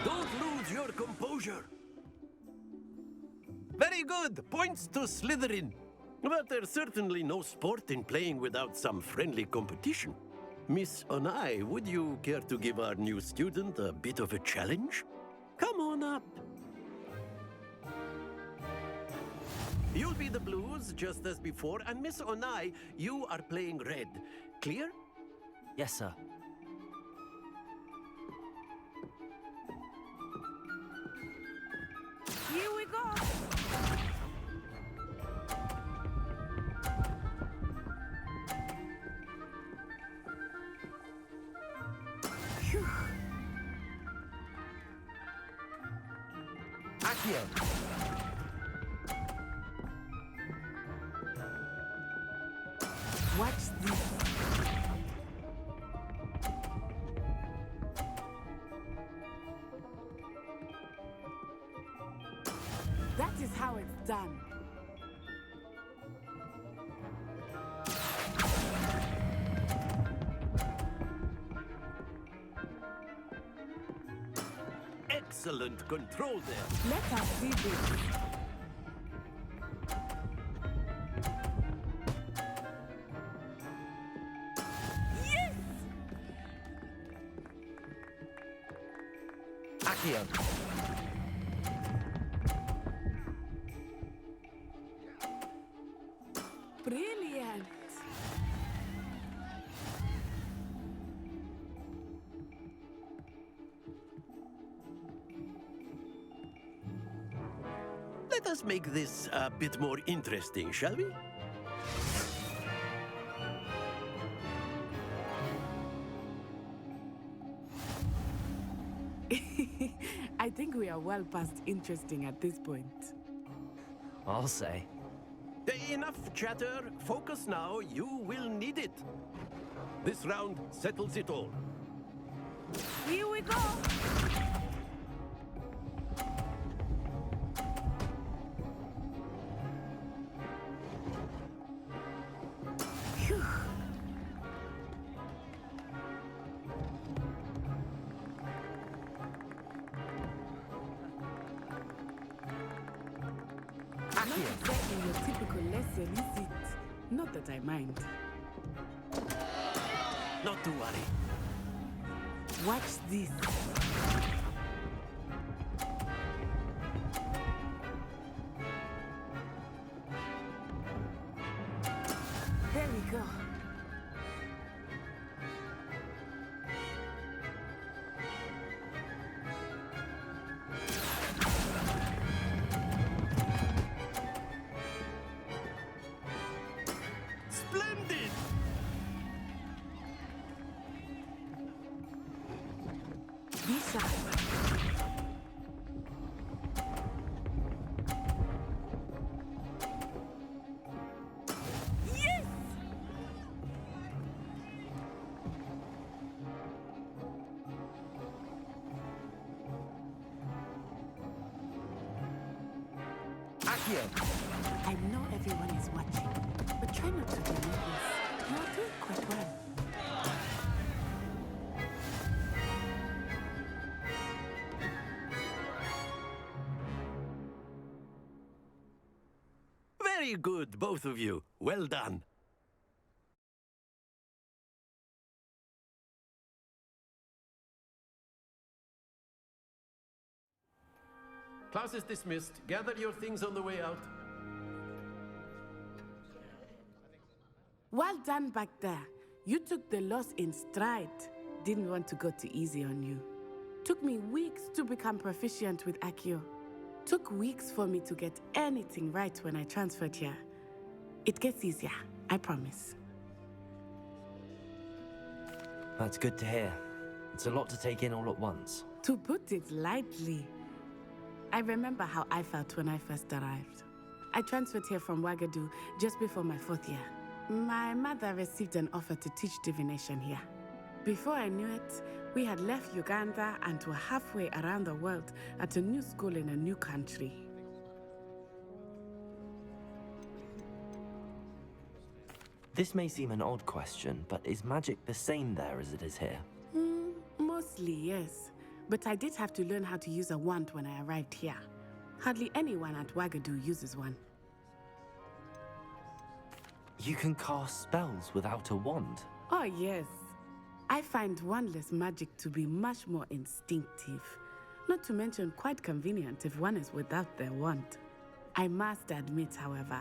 S: Don't lose your composure. Very good. Points to Slytherin. But there's certainly no sport in playing without some friendly competition. Miss Onai, would you care to give our new student a bit of a challenge? Come on up. You'll be the blues, just as before, and Miss Onai, you are playing red. Clear?
F: Yes, sir.
R: Here we go. Phew.
P: Accio.
R: What's this? That is how it's done.
S: Excellent control there.
R: Let us see this. Yes!
P: Accio.
R: Brilliant.
S: Let us make this a bit more interesting, shall we?
R: I think we are well past interesting at this point.
F: I'll say.
S: Enough chatter. Focus now. You will need it. This round settles it all.
R: Here we go! Phew. Not exactly your typical lesson, is it? Not that I mind.
S: Not to worry.
R: Watch this. There we go.
S: Splendid!
R: Be sharp. Yes! I know everyone is watching, but try not to be nervous. You are doing quite well.
S: Very good, both of you. Well done. Class is dismissed. Gather your things on the way out.
R: Well done back there. You took the loss in stride. Didn't want to go too easy on you. Took me weeks to become proficient with Accio. Took weeks for me to get anything right when I transferred here. It gets easier, I promise.
F: That's good to hear. It's a lot to take in all at once.
R: To put it lightly, I remember how I felt when I first arrived. I transferred here from Wagadu just before my 4th year. My mother received an offer to teach divination here. Before I knew it, we had left Uganda and were halfway around the world at a new school in a new country.
F: This may seem an odd question, but is magic the same there as it is here?
R: Mostly, yes. But I did have to learn how to use a wand when I arrived here. Hardly anyone at Wagadu uses one.
F: You can cast spells without a wand?
R: Oh, yes. I find wandless magic to be much more instinctive. Not to mention quite convenient if one is without their wand. I must admit, however,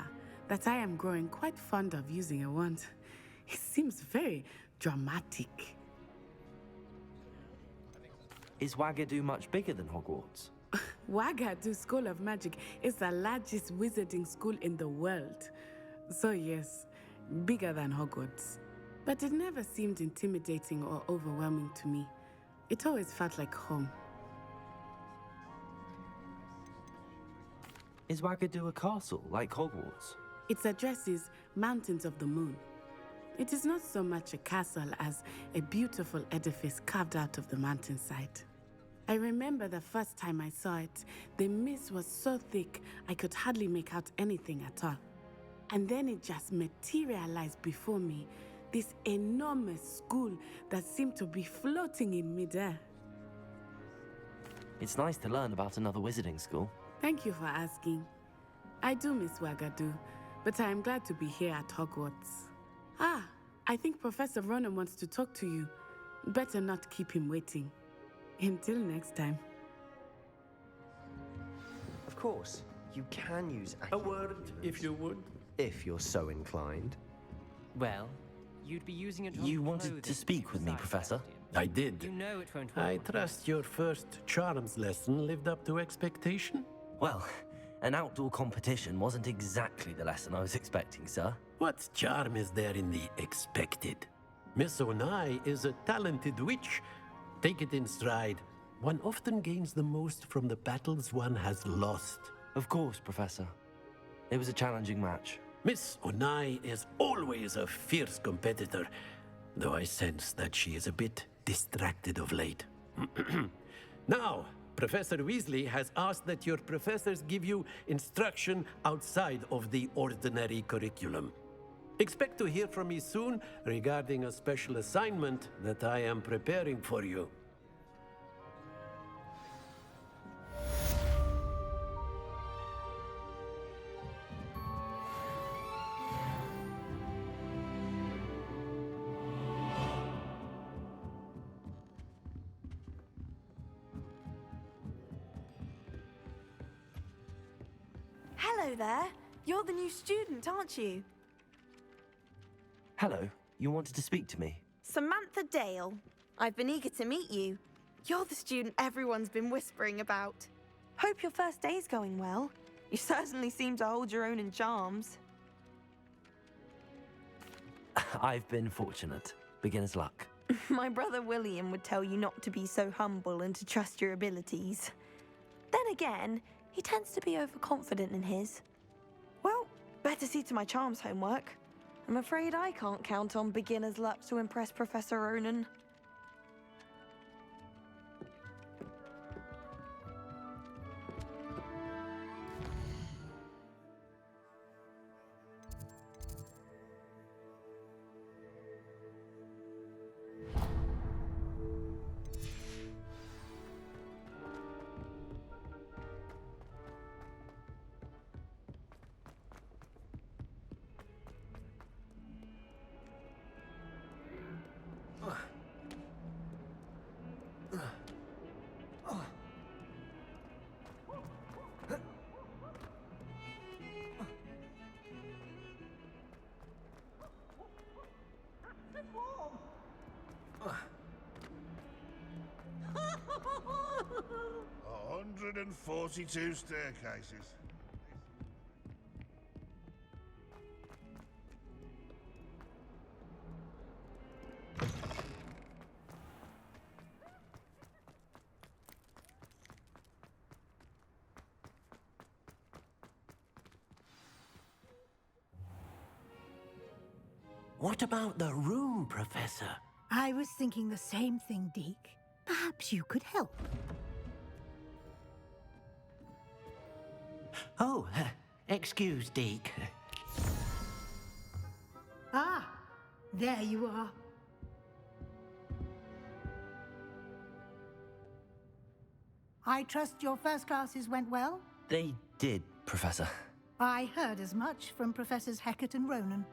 R: that I am growing quite fond of using a wand. It seems very dramatic.
F: Is Wagadu much bigger than Hogwarts?
R: Wagadu School of Magic is the largest wizarding school in the world. So yes, bigger than Hogwarts. But it never seemed intimidating or overwhelming to me. It always felt like home.
F: Is Wagadu a castle, like Hogwarts?
R: Its address is Mountains of the Moon. It is not so much a castle as a beautiful edifice carved out of the mountainside. I remember the first time I saw it, the mist was so thick I could hardly make out anything at all. And then it just materialized before me, this enormous school that seemed to be floating in midair.
F: It's nice to learn about another wizarding school.
R: Thank you for asking. I do miss Wagadu, but I am glad to be here at Hogwarts. Ah, I think Professor Ronan wants to talk to you. Better not keep him waiting. Until next time.
H: Of course, you can use
S: A word, if you would.
H: if you're so inclined.
L: Well, you'd be using it.
F: You wanted to speak with me, Professor?
S: I did.
L: You know it won't
S: I
L: work.
S: trust your first charms lesson lived up to expectation?
F: Well, An outdoor competition wasn't exactly the lesson I was expecting, sir.
S: What charm is there in the expected? Miss Onai is a talented witch. Take it in stride. One often gains the most from the battles one has lost.
F: Of course, Professor. It was a challenging match.
S: Miss Onai is always a fierce competitor, though I sense that she is a bit distracted of late. Now, Professor Weasley has asked that your professors give you instruction outside of the ordinary curriculum. Expect to hear from me soon regarding a special assignment that I am preparing for you.
T: Hello there. You're the new student, aren't you?
F: Hello, you wanted to speak to me?
T: Samantha Dale. I've been eager to meet you. You're the student everyone's been whispering about. Hope your first day's going well. You certainly seem to hold your own in charms.
F: I've been fortunate. Beginner's luck.
T: My brother William would tell you not to be so humble and to trust your abilities. Then again, he tends to be overconfident in his. Well, better see to my charms homework. I'm afraid I can't count on beginner's luck to impress Professor Ronan.
U: A 142 staircases.
S: What about the room, Professor?
C: I was thinking the same thing, Deke. Perhaps you could help.
E: Oh, excuse, Deke.
C: Ah, there you are. I trust your first classes went well?
F: They did, Professor.
C: I heard as much from Professors Hecat and Ronan.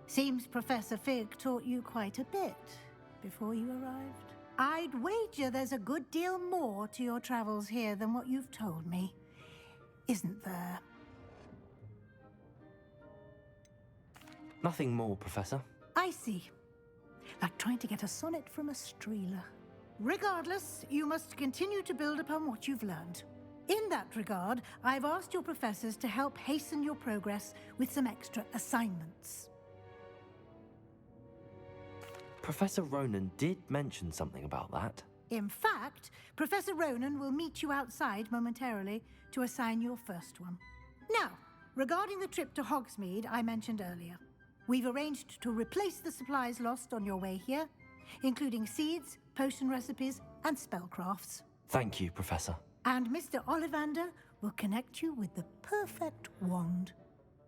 C: Seems Professor Fig taught you quite a bit before you arrived. I'd wager there's a good deal more to your travels here than what you've told me. Isn't there?
F: Nothing more, Professor.
C: I see. Like trying to get a sonnet from a streeler. Regardless, you must continue to build upon what you've learned. In that regard, I've asked your professors to help hasten your progress with some extra assignments.
F: Professor Ronan did mention something about that.
C: In fact, Professor Ronan will meet you outside momentarily to assign your first one. Now, regarding the trip to Hogsmeade I mentioned earlier, we've arranged to replace the supplies lost on your way here, including seeds, potion recipes, and spellcrafts.
F: Thank you, Professor.
C: And Mr. Ollivander will connect you with the perfect wand.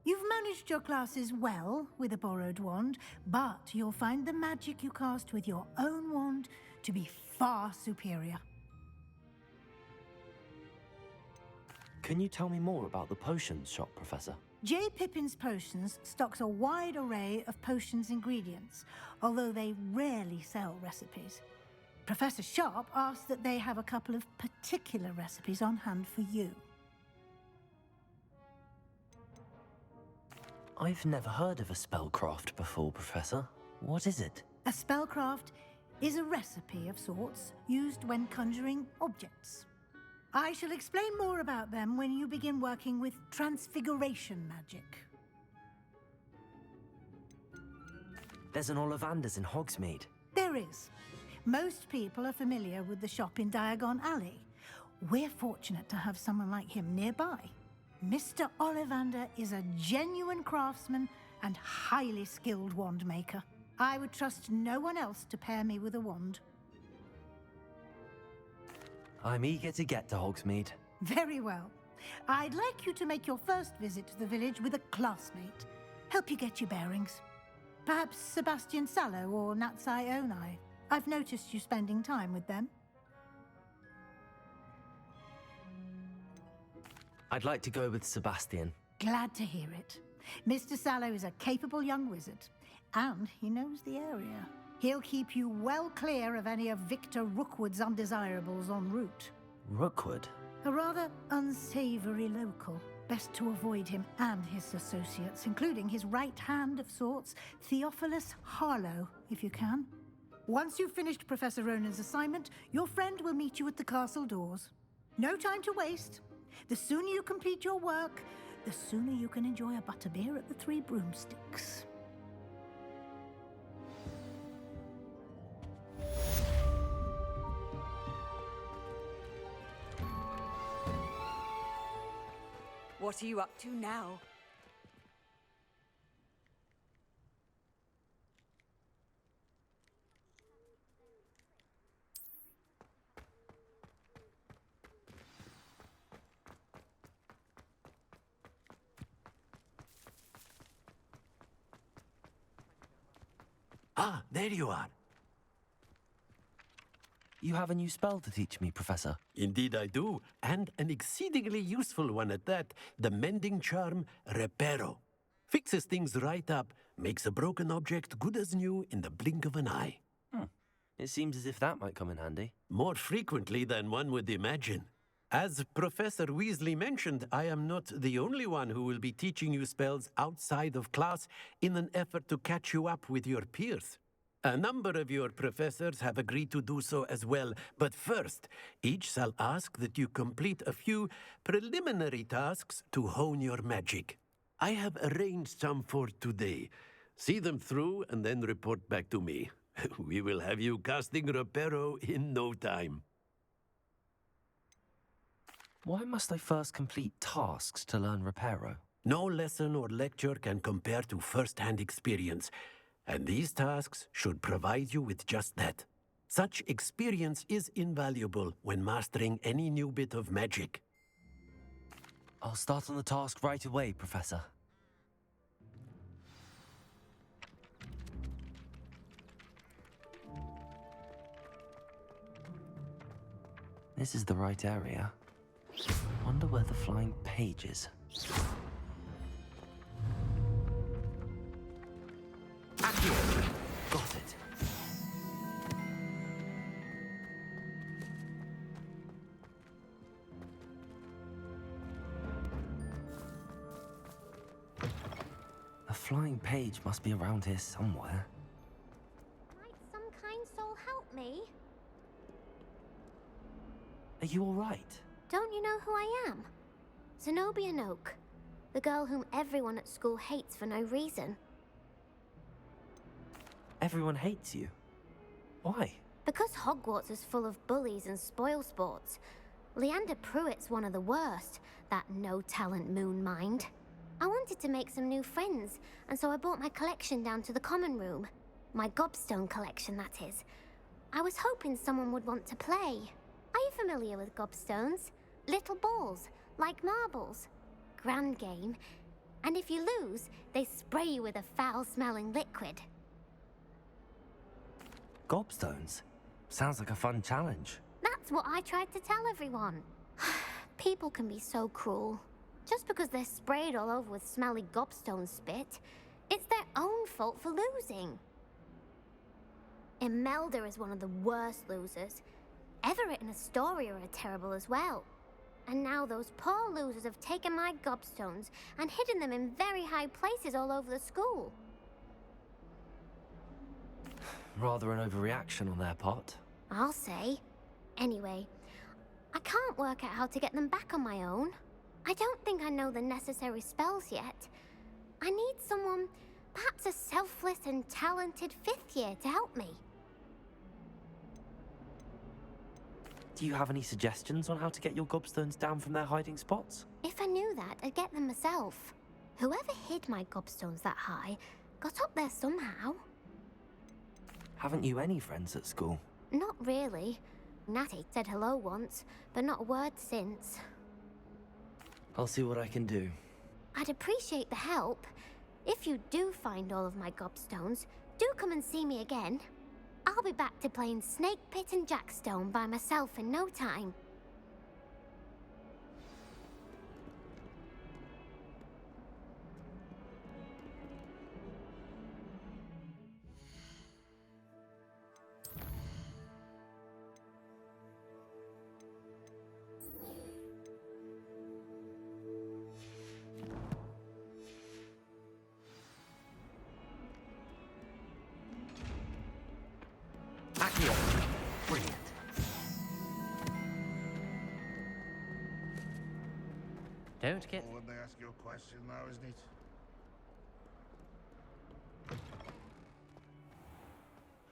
C: You've managed your classes well with a borrowed wand, but you'll find the magic you cast with your own wand to be far superior.
F: Can you tell me more about the potions shop, Professor?
C: J. Pippin's Potions stocks a wide array of potions ingredients, although they rarely sell recipes. Professor Sharp asked that they have a couple of particular recipes on hand for you.
F: I've never heard of a spellcraft before, Professor. What is it?
C: A spellcraft is a recipe of sorts used when conjuring objects. I shall explain more about them when you begin working with transfiguration magic.
F: There's an Ollivanders in Hogsmeade.
C: There is. Most people are familiar with the shop in Diagon Alley. We're fortunate to have someone like him nearby. Mr. Ollivander is a genuine craftsman and highly skilled wand maker. I would trust no one else to pair me with a wand.
F: I'm eager to get to Hogsmeade.
C: Very well. I'd like you to make your first visit to the village with a classmate. Help you get your bearings. Perhaps Sebastian Sallow or Natsai Onai. I've noticed you spending time with them.
F: I'd like to go with Sebastian.
C: Glad to hear it. Mr. Sallow is a capable young wizard, and he knows the area. He'll keep you well clear of any of Victor Rookwood's undesirables en route.
F: Rookwood?
C: A rather unsavory local. Best to avoid him and his associates, including his right hand of sorts, Theophilus Harlow, if you can. Once you've finished Professor Ronan's assignment, your friend will meet you at the castle doors. No time to waste. The sooner you complete your work, the sooner you can enjoy a butterbeer at the Three Broomsticks.
K: What are you up to now?
S: Ah, there you are.
F: You have a new spell to teach me, Professor.
S: Indeed I do, and an exceedingly useful one at that. The mending charm, Reparo. Fixes things right up, makes a broken object good as new in the blink of an eye.
F: It seems as if that might come in handy.
S: More frequently than one would imagine. As Professor Weasley mentioned, I am not the only one who will be teaching you spells outside of class in an effort to catch you up with your peers. A number of your professors have agreed to do so as well, but first, each shall ask that you complete a few preliminary tasks to hone your magic. I have arranged some for today. See them through and then report back to me. We will have you casting Reparo in no time.
F: Why must I first complete tasks to learn Reparo?
S: No lesson or lecture can compare to first-hand experience, and these tasks should provide you with just that. Such experience is invaluable when mastering any new bit of magic.
F: I'll start on the task right away, Professor. This is the right area. Wonder where the flying page is. Got it. A flying page must be around here somewhere.
J: Might some kind soul help me?
F: Are you all right?
J: Don't you know who I am? Zenobia Noak, the girl whom everyone at school hates for no reason.
F: Everyone hates you. Why?
J: Because Hogwarts is full of bullies and spoilsports. Leander Pruitt's one of the worst, that no-talent moon mind. I wanted to make some new friends, and so I brought my collection down to the common room. My gobstone collection, that is. I was hoping someone would want to play. Are you familiar with gobstones? Little balls, like marbles. Grand game. And if you lose, they spray you with a foul-smelling liquid.
F: Gobstones? Sounds like a fun challenge.
J: That's what I tried to tell everyone. People can be so cruel. Just because they're sprayed all over with smelly gobstone spit, it's their own fault for losing. Imelda is one of the worst losers. Everett and Astoria are terrible as well. And now those poor losers have taken my gobstones and hidden them in very high places all over the school.
F: Rather an overreaction on their part.
J: I'll say. Anyway,
A: I can't work out how to get them back on my own. I don't think I know the necessary spells yet. I need someone, perhaps a selfless and talented 5th year to help me.
F: Do you have any suggestions on how to get your gobstones down from their hiding spots?
A: If I knew that, I'd get them myself. Whoever hid my gobstones that high got up there somehow.
F: Haven't you any friends at school?
A: Not really. Natty said hello once, but not a word since.
F: I'll see what I can do.
A: I'd appreciate the help. If you do find all of my gobstones, do come and see me again. I'll be back to playing Snake Pit and Jackstone by myself in no time.
F: Accio! Brilliant.
L: Don't get...
U: When they ask you a question now, isn't it?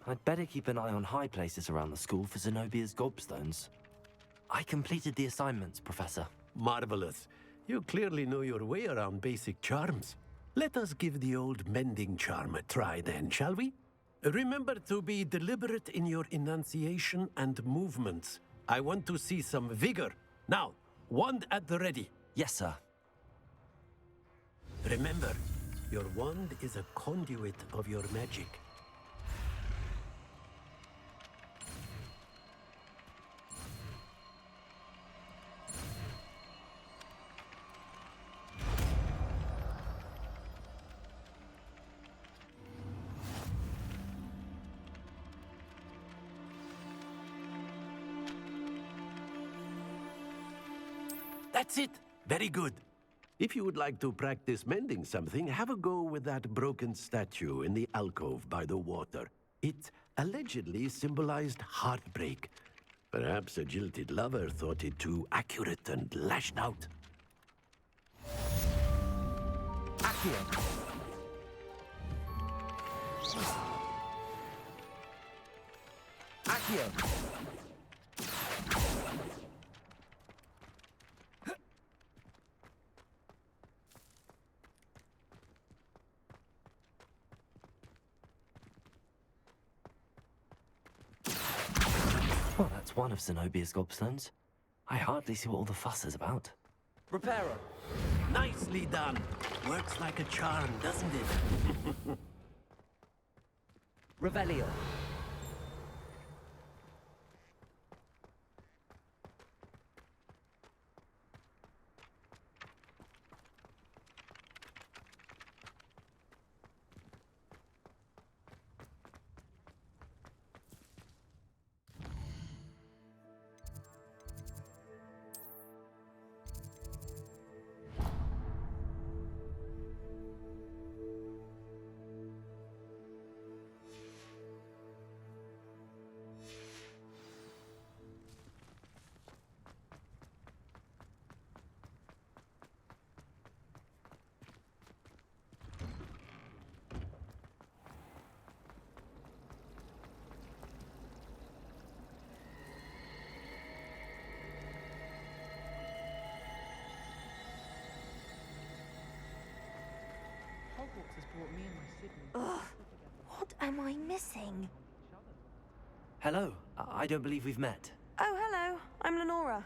F: I'd better keep an eye on high places around the school for Zenobia's gobstones. I completed the assignments, Professor.
S: Marvelous. You clearly know your way around basic charms. Let us give the old mending charm a try then, shall we? Remember to be deliberate in your enunciation and movements. I want to see some vigor. Now, wand at the ready.
F: Yes, sir.
S: Remember, your wand is a conduit of your magic. That's it. Very good. If you would like to practice mending something, have a go with that broken statue in the alcove by the water. It allegedly symbolized heartbreak. Perhaps a jilted lover thought it too accurate and lashed out.
F: Accio! Accio! Well, that's one of Zenobia's gobstones. I hardly see what all the fuss is about. Reparo!
S: Nicely done. Works like a charm, doesn't it?
L: Revelio.
K: Hogwarts has brought me and my siblings.
T: Ugh, what am I missing?
F: Hello. I don't believe we've met.
T: Oh, hello. I'm Lenora.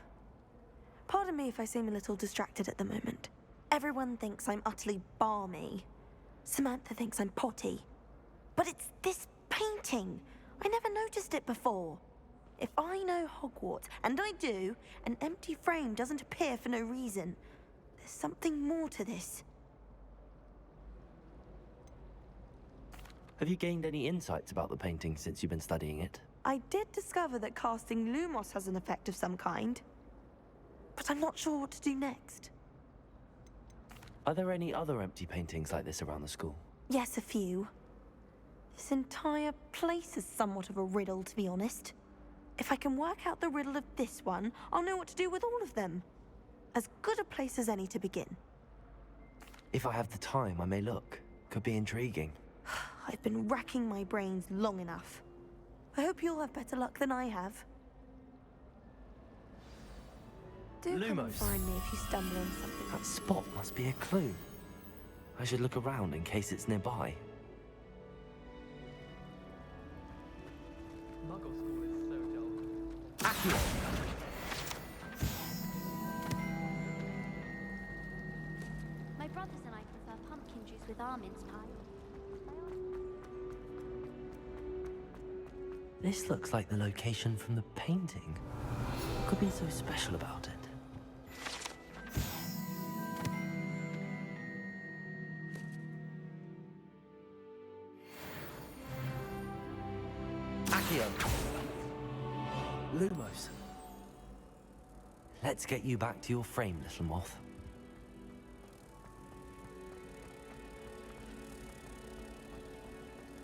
T: Pardon me if I seem a little distracted at the moment. Everyone thinks I'm utterly balmy. Samantha thinks I'm potty. But it's this painting. I never noticed it before. If I know Hogwarts, and I do, an empty frame doesn't appear for no reason. There's something more to this.
F: Have you gained any insights about the painting since you've been studying it?
T: I did discover that casting Lumos has an effect of some kind. But I'm not sure what to do next.
F: Are there any other empty paintings like this around the school?
T: Yes, a few. This entire place is somewhat of a riddle, to be honest. If I can work out the riddle of this one, I'll know what to do with all of them. As good a place as any to begin.
F: If I have the time, I may look. Could be intriguing.
T: I've been racking my brains long enough. I hope you'll have better luck than I have. Do come and
F: Lumos.
T: find me if you stumble on something.
F: That spot must be a clue. I should look around in case it's nearby.
M: Muggle school is so dull.
F: Accio!
J: My brothers and I prefer pumpkin juice with our mince pie.
F: This looks like the location from the painting. What could be so special about it? Accio! Lumos. Let's get you back to your frame, little moth.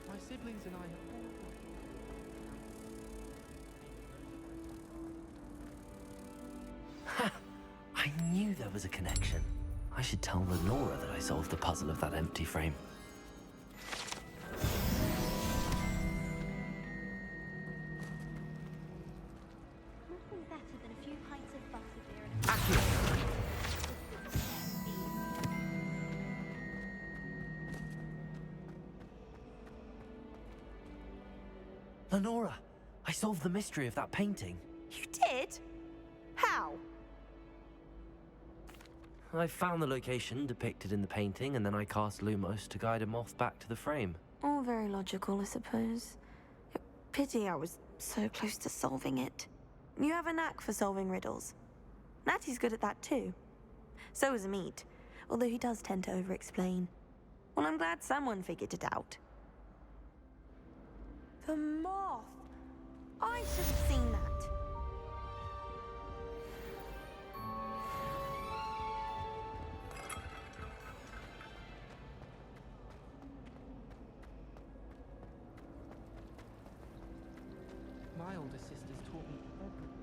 M: My siblings and I have
F: I knew there was a connection. I should tell Lenora that I solved the puzzle of that empty frame.
J: Nothing better than a few pints of butterbeer and
F: Lenora, I solved the mystery of that painting.
T: You did? How?
F: I found the location depicted in the painting, and then I cast Lumos to guide a moth back to the frame.
T: All very logical, I suppose. Pity I was so close to solving it. You have a knack for solving riddles. Natty's good at that too. So is Amit, although he does tend to over-explain. Well, I'm glad someone figured it out. The moth! I should have seen that.
M: my older sisters taught me everything.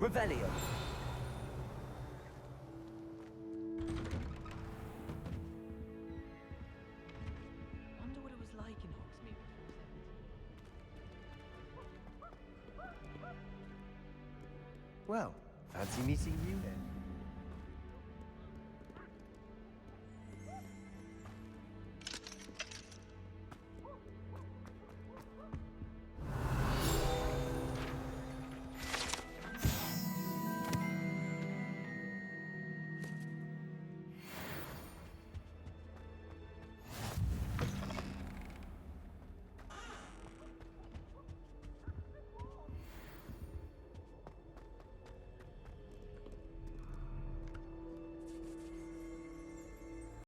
F: Revelio.
M: Wonder what it was like in Hogsmeade before.
H: Well, fancy meeting you then.